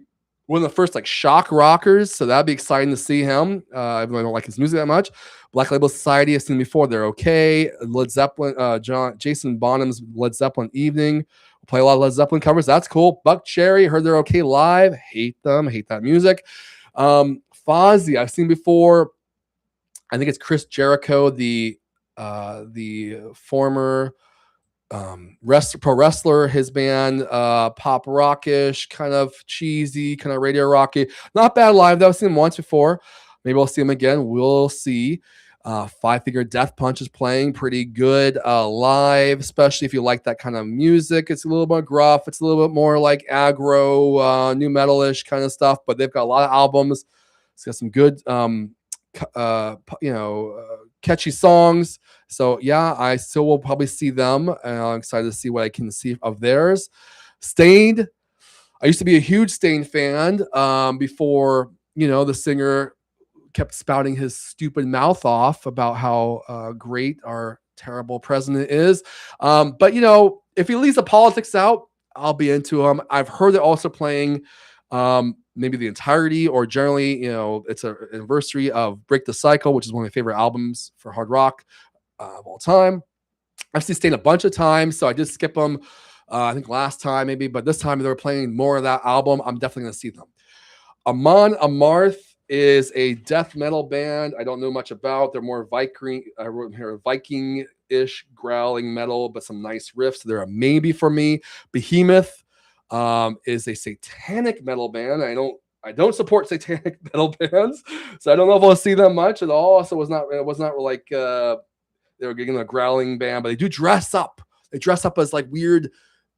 Speaker 1: one of the first like shock rockers, so that'd be exciting to see him. Even though I don't like his music that much. Black Label Society, I've seen before. They're okay. Led Zeppelin, Jason Bonham's Led Zeppelin Evening. We'll play a lot of Led Zeppelin covers. That's cool. Buck Cherry, heard they're okay live. Hate them. Hate that music. Fozzy, I've seen before. I think it's Chris Jericho, the former pro wrestler. His band, pop rockish, kind of cheesy, kind of radio rocky. Not bad live though. I've seen him once before. Maybe I'll see him again. We'll see. Five Finger Death Punch is playing pretty good live, especially if you like that kind of music. It's a little bit gruff. It's a little bit more like aggro, new metal-ish kind of stuff, but they've got a lot of albums. It's got some good, catchy songs. So yeah, I still will probably see them, and I'm excited to see what I can see of theirs. Stained. I used to be a huge Stained fan before, the singer kept spouting his stupid mouth off about how great our terrible president is. But if he leaves the politics out, I'll be into him. I've heard they're also playing maybe the entirety or generally, it's an anniversary of Break the Cycle, which is one of my favorite albums for hard rock of all time. I've seen Stained a bunch of times, so I did skip them. I think last time maybe, but this time they were playing more of that album. I'm definitely going to see them. Amon Amarth is a death metal band I don't know much about. They're more Viking-ish growling metal, but some nice riffs. They're a maybe for me. Behemoth is a satanic metal band. I don't support satanic metal bands, so I don't know if I'll see them much at all. So it was not like they were getting a growling band, but they do dress up. They dress up as like weird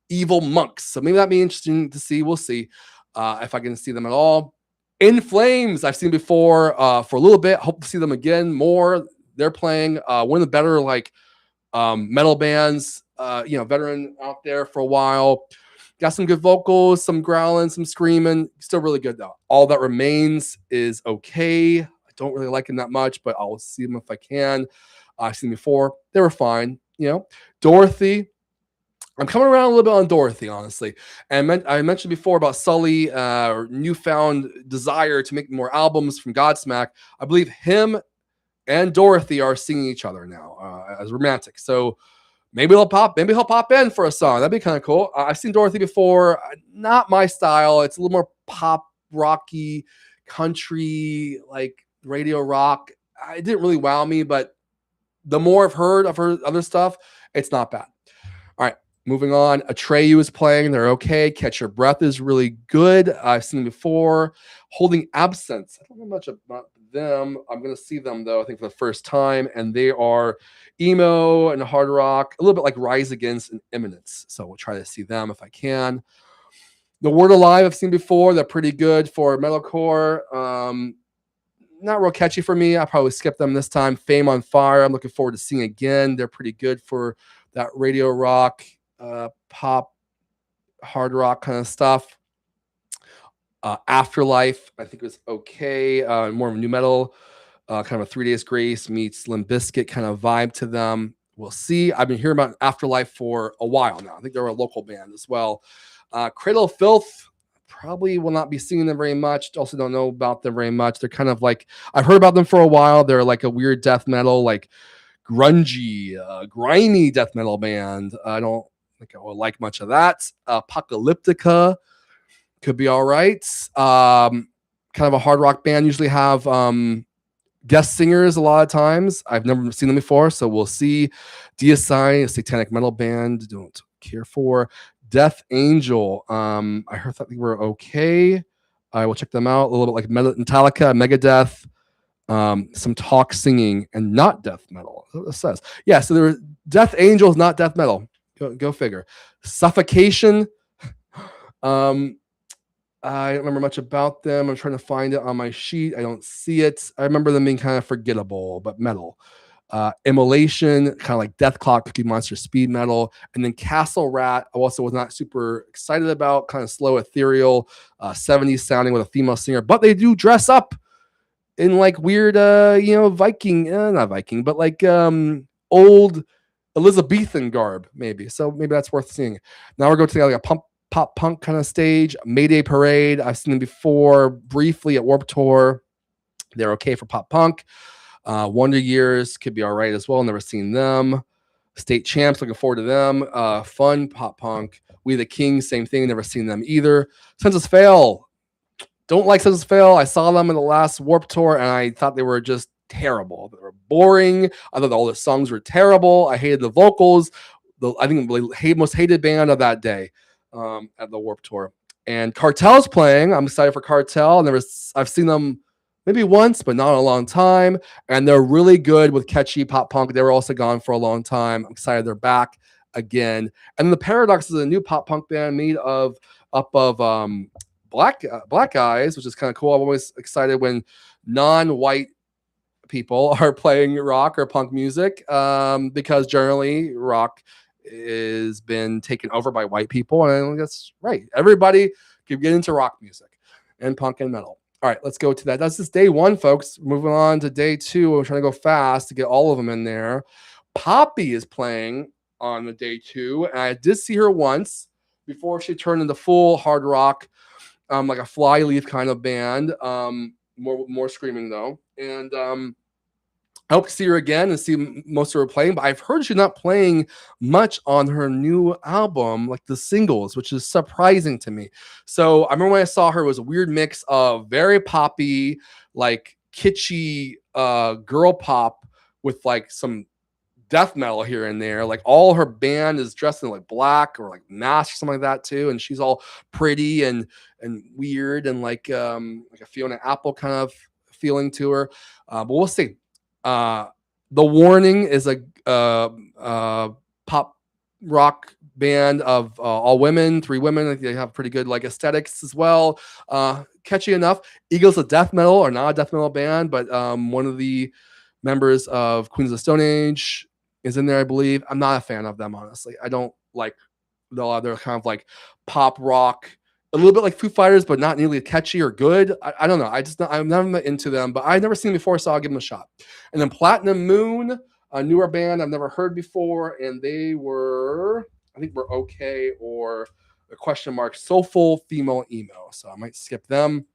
Speaker 1: evil monks. So maybe that'd be interesting to see. We'll see if I can see them at all. In Flames, I've seen before for a little bit. Hope to see them again more. They're playing one of the better metal bands, veteran out there for a while. Got some good vocals, some growling, some screaming. Still really good though. All That Remains is okay. I don't really like them that much, but I'll see them if I can. I've seen them before. They were fine. Dorothy. I'm coming around a little bit on Dorothy, honestly. And I mentioned before about Sully, newfound desire to make more albums from Godsmack. I believe him and Dorothy are singing each other now as romantic. So maybe he'll pop in for a song. That'd be kind of cool. I've seen Dorothy before. Not my style. It's a little more pop rocky, country, like radio rock. It didn't really wow me, but the more I've heard other stuff, it's not bad. All right, moving on. Atreyu is playing. They're okay. Catch Your Breath is really good. I've seen them before. Holding Absence. I don't know much about them. I'm going to see them, though, I think for the first time. And they are emo and hard rock, a little bit like Rise Against and Imminence. So we'll try to see them if I can. The Word Alive I've seen before. They're pretty good for metalcore. Not real catchy for me. I'll probably skip them this time. Fame on Fire, I'm looking forward to seeing again. They're pretty good for that radio rock, pop, hard rock kind of stuff. Afterlife, I think it was okay. More of a new metal, kind of a 3 Days Grace meets Limp Bizkit kind of vibe to them. We'll see. I've been hearing about Afterlife for a while now. I think they're a local band as well. Cradle of Filth, probably will not be seeing them very much. Also don't know about them very much. They're kind of like, I've heard about them for a while. They're like a weird death metal, like grungy, grimy death metal band. I don't think I will like much of that. Apocalyptica could be all right. Kind of a hard rock band. Usually have guest singers a lot of times. I've never seen them before, so we'll see. DSI, a satanic metal band. Don't care for. Death Angel. I heard that they were okay. I will check them out. A little bit like Metallica, Megadeth, some talk singing, and not death metal. That's what it says. Yeah, so there were Death Angel is not death metal. Go figure. Suffocation. I don't remember much about them. I'm trying to find it on my sheet. I don't see it. I remember them being kind of forgettable, but metal. Immolation, kind of like Death Clock, Cookie Monster, speed metal. And then Castle Rat, I also was not super excited about, kind of slow, ethereal, 70s sounding with a female singer, but they do dress up in like weird, Viking, not Viking, but like old Elizabethan garb, maybe. So maybe that's worth seeing. Now we're going to like a pop punk kind of stage. Mayday Parade, I've seen them before briefly at Warped Tour. They're okay for pop punk. Wonder Years could be all right as well. Never seen them. State Champs, looking forward to them. Fun pop punk. We the Kings, same thing. Never seen them either. Census Fail. Don't like Census Fail. I saw them in the last Warped Tour, and I thought they were just terrible. They were boring. I thought all the songs were terrible. I hated the vocals. I think the most hated band of that day at the Warped Tour. And Cartel's playing. I'm excited for Cartel. I've seen them maybe once, but not in a long time. And they're really good with catchy pop punk. They were also gone for a long time. I'm excited they're back again. And the Paradox is a new pop punk band made up of black guys, which is kind of cool. I'm always excited when non-white people are playing rock or punk music, because generally rock has been taken over by white people, and I think that's right. Everybody can get into rock music and punk and metal. All right, let's go to that. That's just day one, folks. Moving on to day two. We're trying to go fast to get all of them in there. Poppy is playing on the day two, and I did see her once before she turned into full hard rock, like a Flyleaf kind of band. More screaming though, and I hope to see her again and see most of her playing, but I've heard she's not playing much on her new album, like the singles, which is surprising to me. So I remember when I saw her, it was a weird mix of very poppy, like kitschy girl pop with like some death metal here and there. Like all her band is dressed in like black or like mask or something like that too, and she's all pretty and weird and like a Fiona Apple kind of feeling to her. But we'll see. The Warning is a pop rock band of all women, 3 women. They have pretty good like aesthetics as well. Catchy enough. Eagles of Death Metal are not a death metal band, but one of the members of Queens of the Stone Age is in there, I believe. I'm not a fan of them, honestly. I don't like they're kind of like pop rock, a little bit like Foo Fighters, but not nearly catchy or good. I don't know. I'm never into them, but I've never seen them before, so I'll give them a shot. And then Platinum Moon, a newer band I've never heard before, and they were, I think, were okay, or a question mark, soulful female emo. So I might skip them.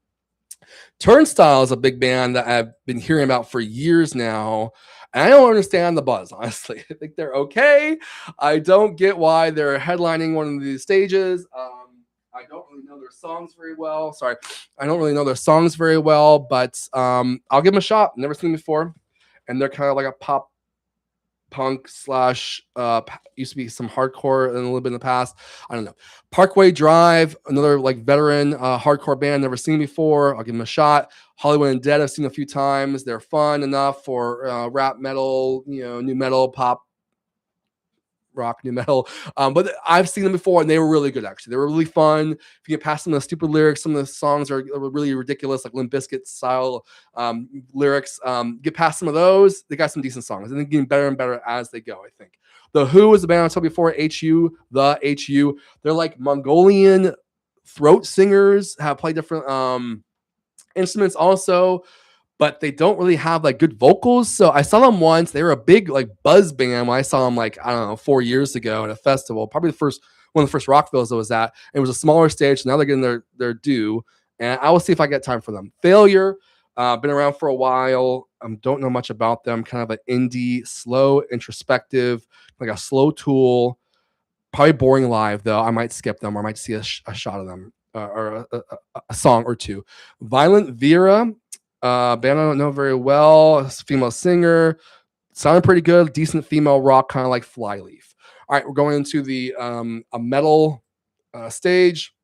Speaker 1: Turnstile is a big band that I've been hearing about for years now, and I don't understand the buzz, honestly. I think they're okay. I don't get why they're headlining one of these stages. I don't really know their songs very well. Sorry, I don't really know their songs very well, but I'll give them a shot. Never seen them before, and they're kind of like a pop punk slash used to be some hardcore and a little bit in the past. I don't know. Parkway Drive, another like veteran hardcore band, never seen before. I'll give them a shot. Hollywood Undead, I've seen a few times. They're fun enough for rap metal, new metal, pop rock, new metal. But I've seen them before and they were really good, actually. They were really fun. If you get past some of the stupid lyrics, some of the songs are really ridiculous, like Limp Bizkit style lyrics. Get past some of those, they got some decent songs and they're getting better and better as they go, I think. The Who is the band I told before, HU, the HU. They're like Mongolian throat singers, have played different instruments also, but they don't really have like good vocals. So I saw them once. They were a big like buzz band when I saw them like, I don't know, 4 years ago at a festival, probably one of the first Rockvilles I was at. It was a smaller stage. So now they're getting their due. And I will see if I get time for them. Failure, been around for a while. Don't know much about them. Kind of an indie, slow, introspective, like a slow Tool. Probably boring live though. I might skip them or I might see a shot of them or a song or two. Violent Vera, band I don't know very well. Female singer, sounded pretty good. Decent female rock, kind of like Flyleaf. All right, we're going into the a metal stage.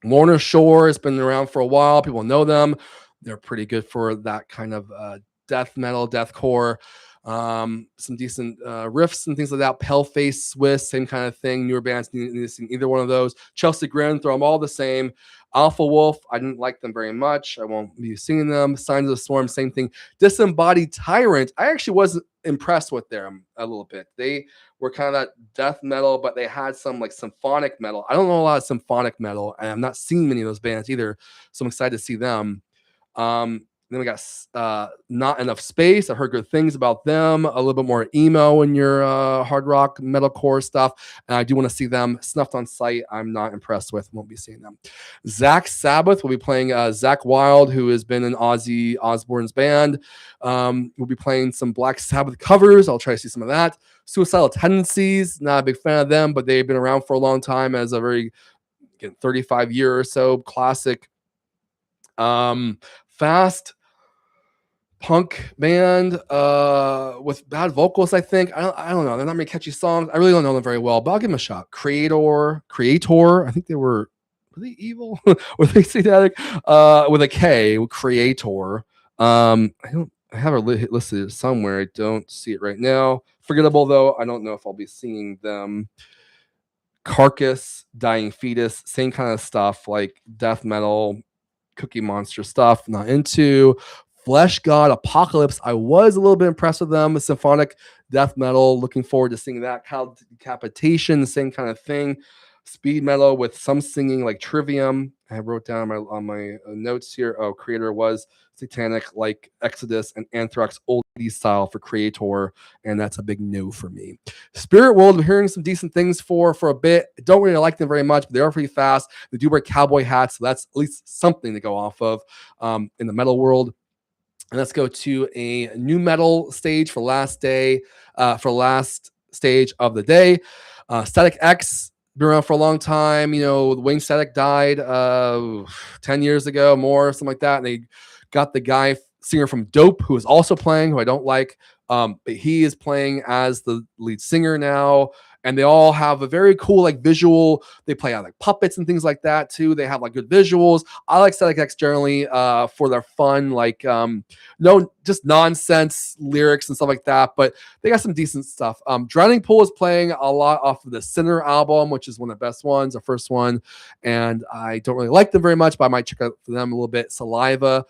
Speaker 1: Lorna Shore has been around for a while. People know them. They're pretty good for that kind of death metal, deathcore. Some decent riffs and things like that. Paleface Swiss, same kind of thing. Newer bands need to see either one of those. Chelsea Grin, throw them all the same. Alpha Wolf, I didn't like them very much. I won't be singing them. Signs of the Storm, same thing. Disembodied Tyrant, I actually wasn't impressed with them a little bit. They were kind of that death metal, but they had some like symphonic metal. I don't know a lot of symphonic metal, and I'm not seeing many of those bands either, so I'm excited to see them. Then we got Not Enough Space. I've heard good things about them. A little bit more emo in your hard rock, metalcore stuff. And I do want to see them. Snuffed on Sight, I'm not impressed with. Won't be seeing them. Zach Sabbath will be playing Zach Wilde, who has been in Ozzy Osbourne's band. We'll be playing some Black Sabbath covers. I'll try to see some of that. Suicidal Tendencies, not a big fan of them, but they've been around for a long time as a very, again, 35 year or so classic. Fast punk band with bad vocals, I think. I don't know. They're not really catchy songs. I really don't know them very well, but I'll give them a shot. Creator. I think they were they evil? Were they satanic? With a K, Creator. I have it listed somewhere. I don't see it right now. Forgettable though. I don't know if I'll be singing them. Carcass, Dying Fetus, same kind of stuff, like death metal, Cookie Monster stuff. Not into. Flesh God Apocalypse, I was a little bit impressed with them. Symphonic death metal, looking forward to seeing that. Cow Decapitation, same kind of thing. Speed metal with some singing like Trivium. I wrote down on my notes here. Oh, Creator was satanic, like Exodus and Anthrax old 80s style for Creator, and that's a big no for me. Spirit World, I'm hearing some decent things for a bit. Don't really like them very much, but they are pretty fast. They do wear cowboy hats, so that's at least something to go off of in the metal world. And let's go to a new metal stage for last stage of the day. Static X, been around for a long time. Wayne Static died 10 years ago, more, something like that. And they got the guy, singer from Dope, who is also playing, who I don't like. But he is playing as the lead singer now. And they all have a very cool like visual. They play out like puppets and things like that too. They have like good visuals. I like Static X generally for their fun, like no just nonsense lyrics and stuff like that. But they got some decent stuff. Drowning Pool is playing a lot off of the Sinner album, which is one of the best ones, the first one. And I don't really like them very much, but I might check out for them a little bit. Saliva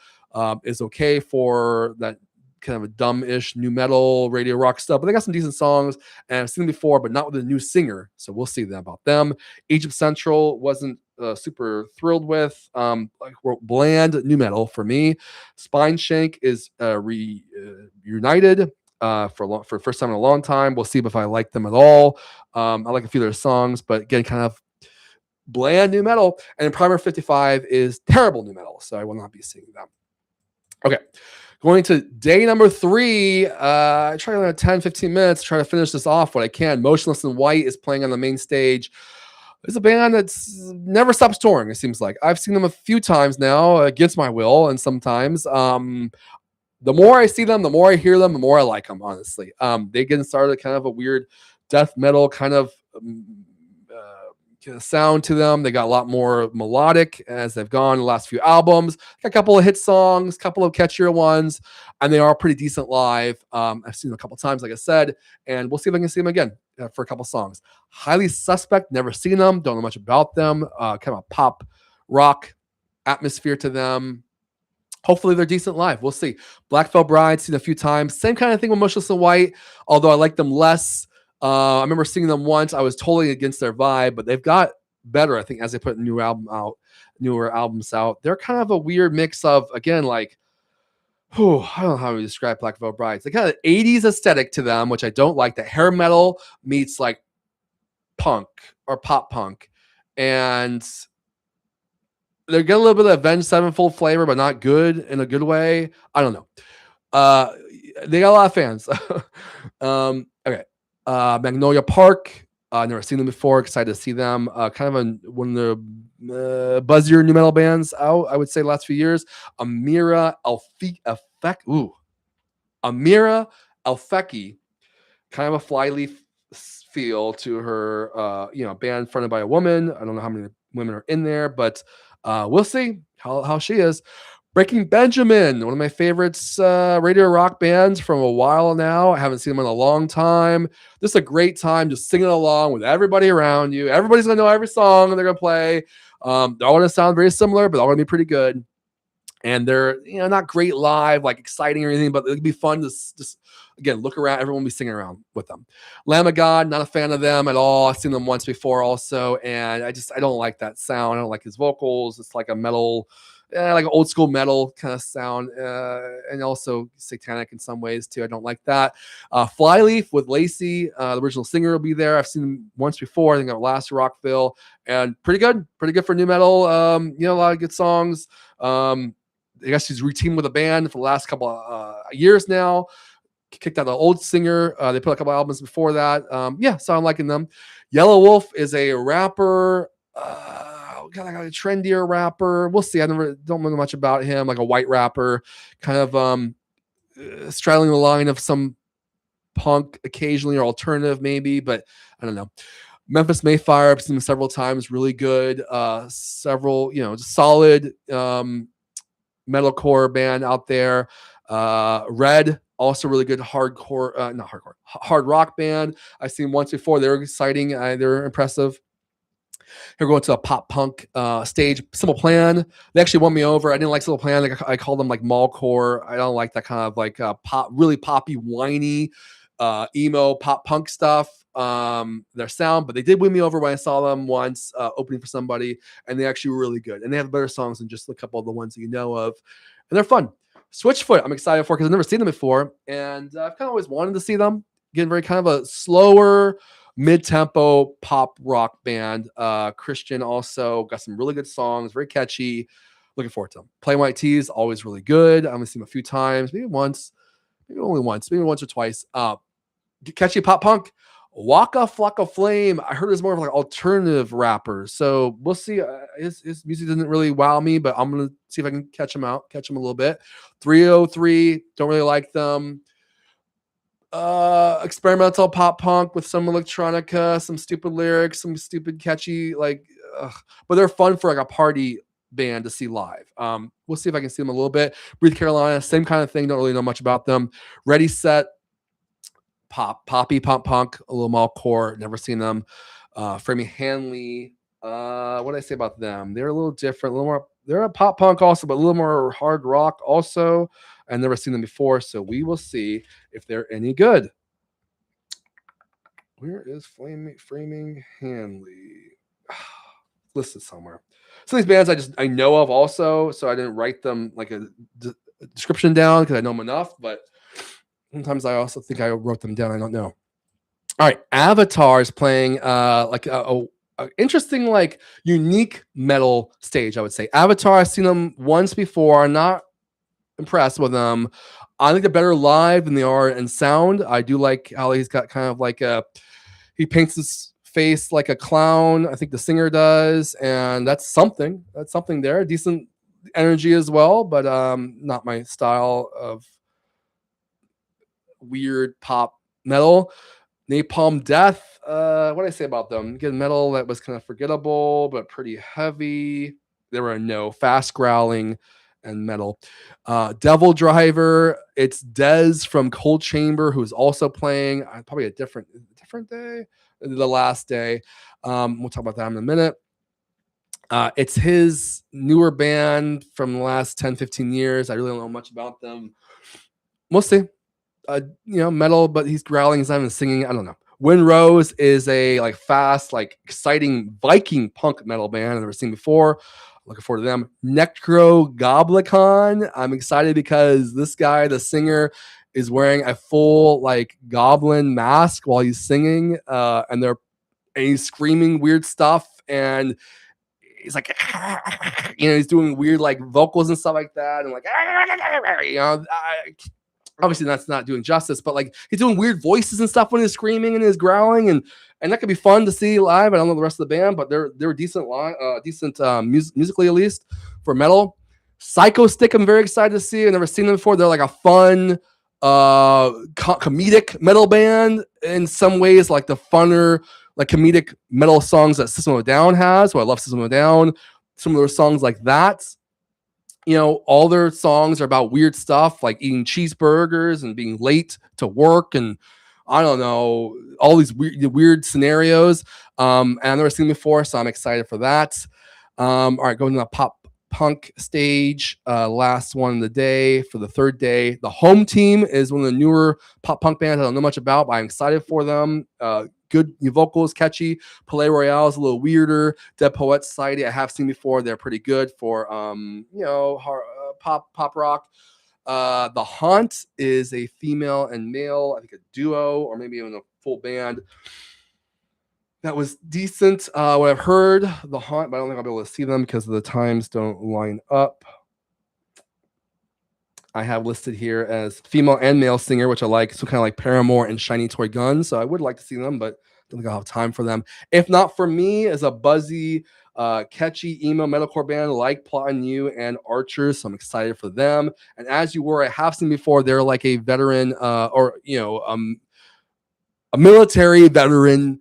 Speaker 1: is okay for that kind of a dumb-ish new metal radio rock stuff, but they got some decent songs, and I've seen them before, but not with a new singer, so we'll see about them. Egypt Central wasn't super thrilled with, like bland new metal for me. Spine Shank is reunited for first time in a long time. We'll see if I like them at all. I like a few of their songs, but again, kind of bland new metal. And Primer 55 is terrible new metal, so I will not be seeing them. Okay. Going to day number 3, I try to 10-15 minutes, try to finish this off what I can. Motionless in White is playing on the main stage. It's a band that's never stops touring. It seems like I've seen them a few times now, against my will, and sometimes. The more I see them, the more I hear them, the more I like them. Honestly, they get started kind of a weird death metal kind of sound to them. They got a lot more melodic as they've gone the last few albums. Got a couple of hit songs, a couple of catchier ones, and they are pretty decent live. I've seen them a couple of times, like I said, and we'll see if I can see them again for a couple songs. Highly Suspect, never seen them, don't know much about them. Kind of a pop rock atmosphere to them. Hopefully they're decent live. We'll see. Black Veil Bride, seen a few times. Same kind of thing with Motionless in White, although I like them less. I remember seeing them once. I was totally against their vibe, but they've got better, I think, as they put newer albums out. They're kind of a weird mix of, again, like, I don't know how to describe Black Veil Bride. It's like kind of 80s aesthetic to them, which I don't like. That hair metal meets like punk or pop punk. And they're getting a little bit of Avenged Sevenfold flavor, but not good in a good way. I don't know. They got a lot of fans. Okay. Magnolia Park. Never seen them before. Excited to see them. Kind of one of the buzzier new metal bands out, I would say, last few years. Amira Alfeki. Kind of a Flyleaf feel to her, band fronted by a woman. I don't know how many women are in there, but we'll see how she is. Breaking Benjamin, one of my favorites, radio rock bands from a while now. I haven't seen them in a long time. This is a great time just singing along with everybody around you. Everybody's going to know every song they're going to play. They're all going to sound very similar, but all going to be pretty good. And they're, not great live, like exciting or anything, but it'd be fun to just, again, look around. Everyone will be singing around with them. Lamb of God, not a fan of them at all. I've seen them once before also, and I don't like that sound. I don't like his vocals. It's like a metal, like an old school metal kind of sound, and also satanic in some ways too. I don't like that. Flyleaf with Lacey, the original singer, will be there. I've seen them once before. I think at last Rockville, and pretty good for new metal. A lot of good songs. I guess he's re-teamed with a band for the last couple of years now. Kicked out the old singer. They put a couple albums before that. So I'm liking them. Yellow Wolf is a rapper. Kind of like a trendier rapper. We'll see. I don't know much about him. Like a white rapper, kind of straddling the line of some punk occasionally or alternative maybe, but I don't know. Memphis Mayfire, I've seen them several times. Really good. Several, solid metalcore band out there. Red, also really good hard rock band. I've seen once before. They were exciting. They were impressive. Here going to a pop punk stage. Simple Plan. They actually won me over. I didn't like Simple Plan. I call them like mallcore. I don't like that kind of like pop, really poppy, whiny, emo pop punk stuff. Their sound, but they did win me over when I saw them once opening for somebody, and they actually were really good. And they have better songs than just a couple of the ones that you know of, and they're fun. Switchfoot, I'm excited for because I've never seen them before, and I've kind of always wanted to see them. Again, very kind of a slower, mid-tempo pop rock band. Christian also got some really good songs, very catchy. Looking forward to them. Plain White Tees, always really good. I'm gonna see them a few times, maybe once, maybe only once, maybe once or twice. Catchy pop punk. Waka Flocka Flame. I heard it's more of like alternative rapper, so we'll see. His music doesn't really wow me, but I'm gonna see if I can catch him a little bit. 303, don't really like them. Experimental pop punk with some electronica, some stupid lyrics, some stupid catchy but they're fun for like a party band to see live. We'll see if I can see them a little bit. Breathe Carolina, same kind of thing. Don't really know much about them. Ready Set. Poppy pop punk, a little more core. Never seen them. Framing Hanley. What did I say about them? They're a little different, a little more. They're a pop punk also, but a little more hard rock also. I've never seen them before, so we will see if they're any good. Where is Framing Hanley? Listed somewhere. Some of these bands I know of also, so I didn't write them like a description down because I know them enough, but sometimes I also think I wrote them down. I don't know. All right. Avatar is playing like a interesting, like unique metal stage, I would say. Avatar, I've seen them once before. I'm not impressed with them. I think they're better live than they are in sound. I do like how he's got kind of like he paints his face like a clown. I think the singer does, and that's something. That's something there. Decent energy as well, but not my style of weird pop metal. Napalm Death. What did I say about them? Again, metal that was kind of forgettable, but pretty heavy. There were no fast growling and metal. Devil Driver. It's Dez from Cold Chamber, who's also playing. Probably a different day, the last day. We'll talk about that in a minute. It's his newer band from the last 10, 15 years. I really don't know much about them. We'll see. Metal, but he's growling. He's not even singing. I don't know. Wind Rose is a like fast, like exciting Viking punk metal band I've never seen before. Looking forward to them. Necrogoblicon. I'm excited because this guy, the singer, is wearing a full like goblin mask while he's singing, and he's screaming weird stuff, and he's like, he's doing weird like vocals and stuff like that, and like, obviously that's not doing justice, but like he's doing weird voices and stuff when he's screaming and he's growling, and that could be fun to see live. I don't know the rest of the band, but they're decent musically, at least for metal. Psycho Stick, I'm very excited to see. I've never seen them before. They're like a fun comedic metal band in some ways, like the funner like comedic metal songs that System of a Down has. So I love System of a Down. Some of their songs like that. All their songs are about weird stuff like eating cheeseburgers and being late to work, and I don't know, all these weird scenarios. And I've never seen them before, so I'm excited for that. All right, going to the pop punk stage, last one of the day for the third day. The Home Team is one of the newer pop punk bands I don't know much about, but I'm excited for them. Good vocals, catchy. Palais Royale is a little weirder. Dead Poets Society I have seen before. They're pretty good for pop rock. The Haunt is a female and male, I think a duo or maybe even a full band. That was decent. What I've heard, The Haunt, but I don't think I'll be able to see them because the times don't line up. I have listed here as female and male singer, which I like. So kind of like Paramore and Shiny Toy Gun. So I would like to see them, but I don't think I'll have time for them. If not for me, as a buzzy, catchy emo metalcore band like Plotting You and Archers. So I'm excited for them. And as you were, I have seen before, they're like a veteran a military veteran.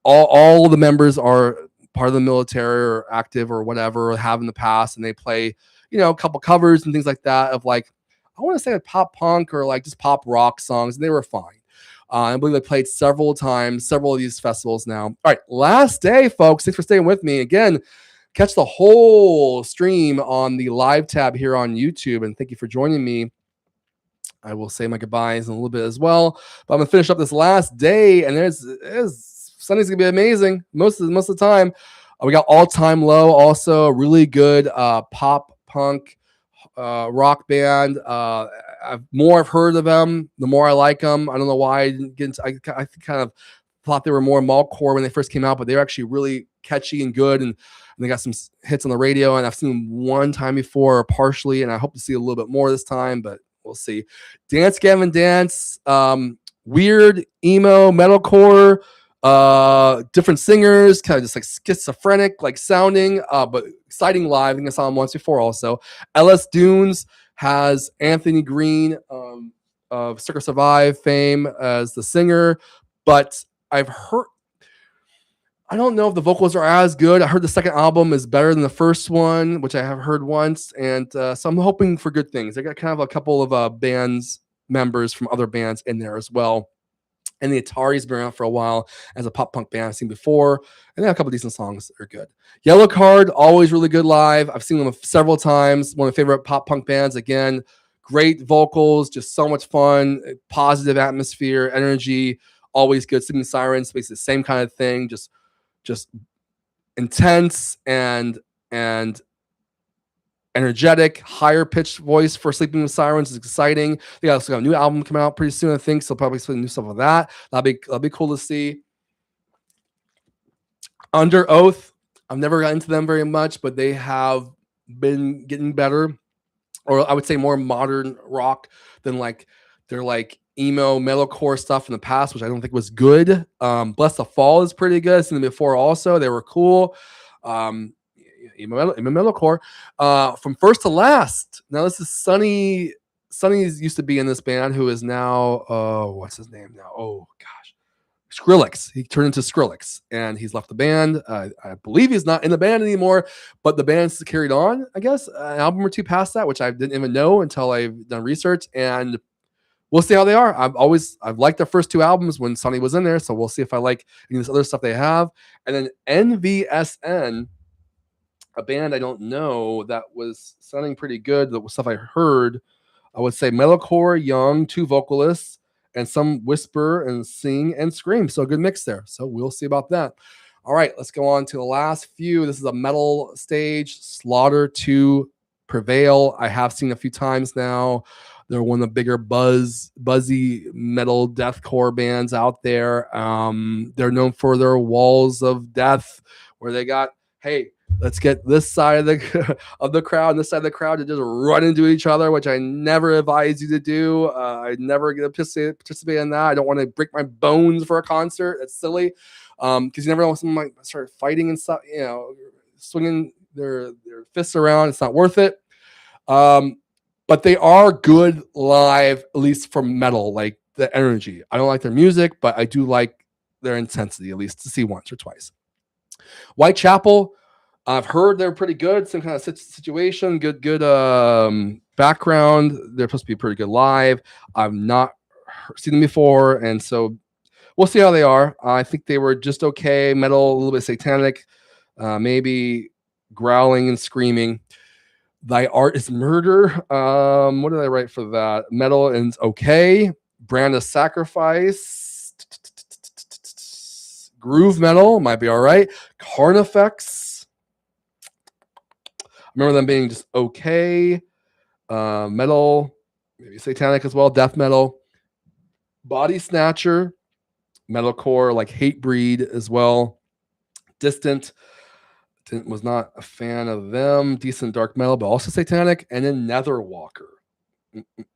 Speaker 1: All the members are part of the military or active or whatever, or have in the past, and they play a couple covers and things like that of like, I want to say like pop punk or like just pop rock songs, and they were fine. I believe they played several times, several of these festivals now. All right, last day, folks. Thanks for staying with me. Again, catch the whole stream on the live tab here on YouTube, and thank you for joining me. I will say my goodbyes in a little bit as well, but I'm gonna finish up this last day, and Sunday's gonna be amazing most of the time. We got All Time Low, also really good pop punk rock band. More I've heard of them, the more I like them. I don't know why I didn't get into, I kind of thought they were more mallcore when they first came out, but they're actually really catchy and good, and they got some hits on the radio, and I've seen them one time before partially, and I hope to see a little bit more this time, but we'll see. Dance Gavin Dance, weird emo metalcore, different singers, kind of just like schizophrenic like sounding, but exciting live. I think I saw them once before also. LS Dunes has Anthony Green of Circa Survive fame as the singer, but I don't know if the vocals are as good. I heard the second album is better than the first one, which I have heard once, and so I'm hoping for good things. I got kind of a couple of bands members from other bands in there as well. And the Atari's been around for a while as a pop punk band I've seen before. And they have a couple decent songs that are good. Yellow Card, always really good live. I've seen them several times. One of my favorite pop punk bands. Again, great vocals, just so much fun, positive atmosphere, energy, always good. Sleeping Sirens, basically the same kind of thing, just intense and energetic, higher pitched voice for Sleeping with Sirens is exciting. They also got a new album coming out pretty soon, I think. So probably some new stuff with that. That'll be cool to see. Under Oath, I've never gotten into them very much, but they have been getting better, or I would say more modern rock than like their like emo metalcore stuff in the past, which I don't think was good. Bless the Fall is pretty good. I've seen them before also. They were cool. Emo metalcore. From first to last. Now this is Sonny. Sonny's used to be in this band, who is now what's his name now? Oh gosh. Skrillex. He turned into Skrillex, and he's left the band. I believe he's not in the band anymore, but the band's carried on, I guess, an album or two past that, which I didn't even know until I've done research, and we'll see how they are. I've liked their first two albums when Sonny was in there, so we'll see if I like any of this other stuff they have. And then NVSN, a band I don't know that was sounding pretty good. The stuff I heard, I would say metalcore, young, two vocalists, and some whisper and sing and scream. So a good mix there. So we'll see about that. All right, let's go on to the last few. This is a metal stage, Slaughter to Prevail. I have seen a few times now. They're one of the bigger buzzy metal deathcore bands out there. They're known for their Walls of Death, where they got, hey, let's get this side of the crowd and this side of the crowd to just run into each other, which I never advise you to do. I never get to participate in that. I don't want to break my bones for a concert. That's silly, because you never know when someone might start fighting and stuff. You know, swinging their fists around. It's not worth it. But they are good live, at least for metal, like the energy. I don't like their music, but I do like their intensity, at least to see once or twice. Whitechapel. I've heard they're pretty good. Some kind of situation, good background. They're supposed to be pretty good live. I've not seen them before, and so we'll see how they are. I think they were just okay. Metal, a little bit satanic, maybe growling and screaming. Thy Art is Murder. What did I write for that? Metal and okay. Brand of Sacrifice. Groove metal might be all right. Carnifex. Remember them being just okay. Metal, maybe satanic as well. Death metal. Body Snatcher. Metalcore, like Hatebreed as well. Distant. Was not a fan of them. Decent dark metal, but also satanic. And then Netherwalker.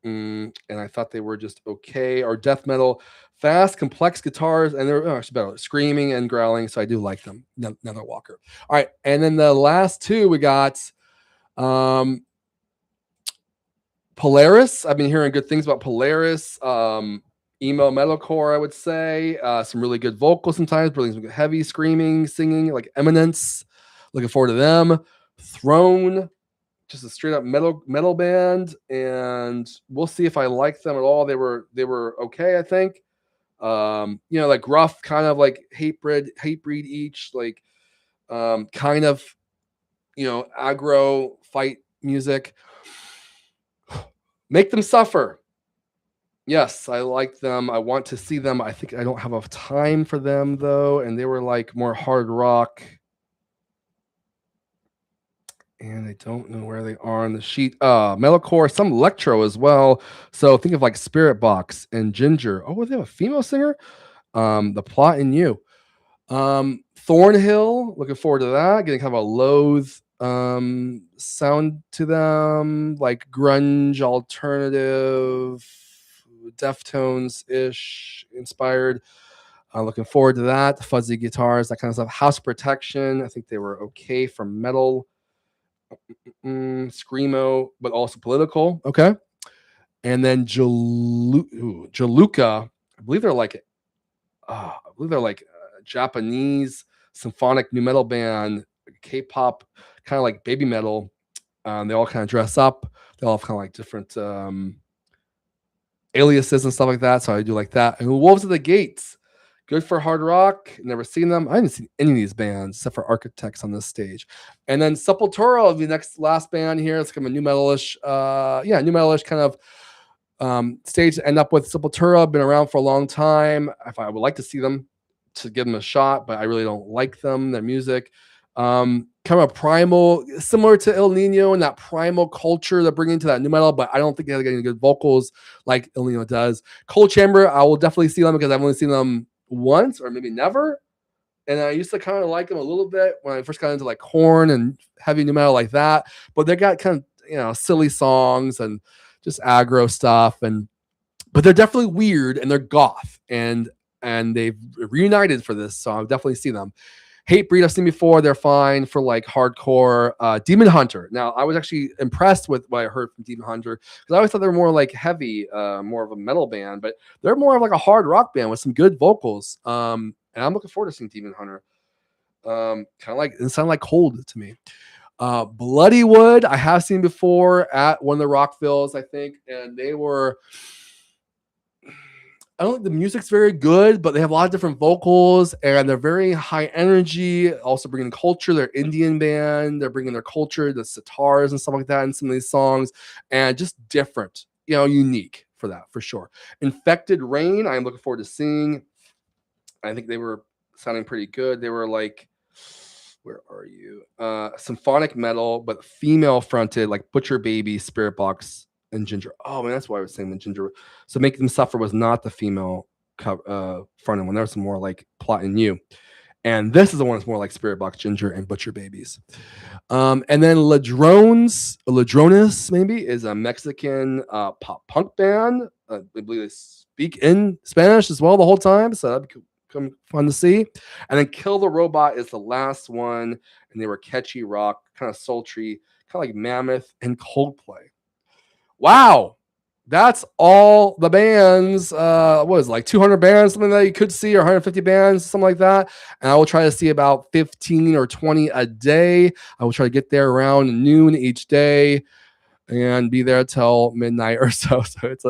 Speaker 1: And I thought they were just okay. Or death metal. Fast, complex guitars, and they're actually better. Screaming and growling, so I do like them. Netherwalker. All right, and then the last two we got Polaris. I've been hearing good things about Polaris. Emo metalcore, I would say. Some really good vocals sometimes, really some heavy screaming, singing, like Eminence. Looking forward to them. Throne, just a straight up metal band, and we'll see if I like them at all. They were okay, I think. Like rough, kind of like Hatebreed each, like kind of, aggro fight music. Make Them Suffer. Yes, I like them. I want to see them. I think I don't have enough time for them though, and they were like more hard rock. And I don't know where they are on the sheet. Metalcore, some electro as well. So think of like Spirit Box and Ginger. Oh, they have a female singer. The Plot in You. Thornhill, looking forward to that. Getting kind of a loathe sound to them, like grunge, alternative, Deftones-ish inspired. Looking forward to that. Fuzzy guitars, that kind of stuff. House Protection, I think they were okay for metal. Screamo, but also political. Okay. And then Jaluka, I believe they're like a Japanese symphonic new metal band, K-pop, kind of like baby metal. They all kind of dress up. They all have kind of like different aliases and stuff like that. So I do like that. And Wolves of the Gates, good for hard rock. Never seen them. I haven't seen any of these bands except for Architects on this stage. And then Sepultura will be the last band here. It's kind of a new metalish, new metalish kind of stage to end up with. Sepultura, been around for a long time. If I would like to see them, to give them a shot, but I really don't like them, their music. Kind of primal, similar to El Nino and that primal culture they're bringing to that new metal, but I don't think they're getting good vocals like El Nino does. Cold Chamber, I will definitely see them because I've only seen them once or maybe never. And I used to kind of like them a little bit when I first got into like Korn and heavy new metal like that. But they got kind of, silly songs and just aggro stuff. but they're definitely weird and they're goth, and they've reunited for this, so I'll definitely see them. Hatebreed, I've seen before. They're fine for like hardcore. Demon Hunter. Now, I was actually impressed with what I heard from Demon Hunter because I always thought they were more like heavy, more of a metal band, but they're more of like a hard rock band with some good vocals. And I'm looking forward to seeing Demon Hunter. Kind of like it sounded like Cold to me. Bloody Wood, I have seen before at one of the Rockvilles, I think, and they were. I don't think the music's very good, but they have a lot of different vocals and they're very high energy. Also bringing culture. They're Indian band. They're bringing their culture, the sitars and stuff like that in some of these songs, and just different, unique for that for sure. Infected Rain, I am looking forward to seeing. I think they were sounding pretty good. They were like, where are you? Symphonic metal, but female fronted, like Butcher Baby, Spirit Box, and Ginger. Oh man, that's why I was saying the Ginger. So Make Them Suffer was not the female fronted one. There was some more like Plot and You, and this is the one that's more like Spirit Box, Ginger, and Butcher Babies. And then Ladrones maybe is a Mexican pop punk band. I believe they speak in Spanish as well the whole time, so that'd be fun to see. And then Kill the Robot is the last one, and they were catchy rock, kind of sultry, kind of like Mammoth and Coldplay. Wow, that's all the bands. What was it, like 200 bands, something that you could see, or 150 bands, something like that. And I will try to see about 15 or 20 a day. I will try to get there around noon each day and be there till midnight or so. So it's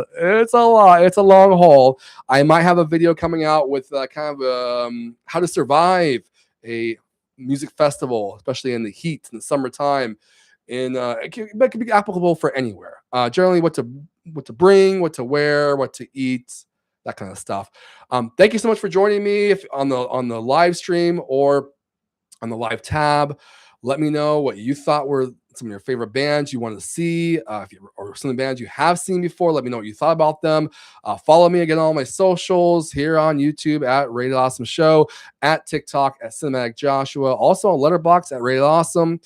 Speaker 1: a lot. It's a long haul. I might have a video coming out with kind of how to survive a music festival, especially in the heat in the summertime. And it can be applicable for anywhere. Generally, what to bring, what to wear, what to eat, that kind of stuff. Thank you so much for joining me on the live stream or on the live tab. Let me know what you thought were some of your favorite bands you want to see, or some of the bands you have seen before. Let me know what you thought about them. Follow me again on all my socials here on YouTube at Rated Awesome Show, at TikTok at Cinematic Joshua, also on Letterboxd at Rated Awesome.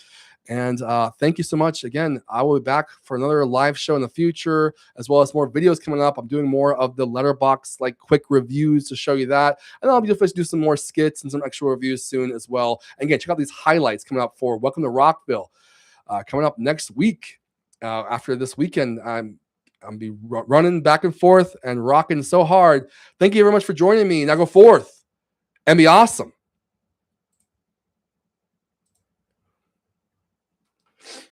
Speaker 1: And thank you so much. Again, I will be back for another live show in the future, as well as more videos coming up. I'm doing more of the Letterboxd, like quick reviews to show you that. And I'll be able to do some more skits and some extra reviews soon as well. And again, check out these highlights coming up for Welcome to Rockville. Coming up next week, after this weekend, I'll be running back and forth and rocking so hard. Thank you very much for joining me. Now go forth and be awesome.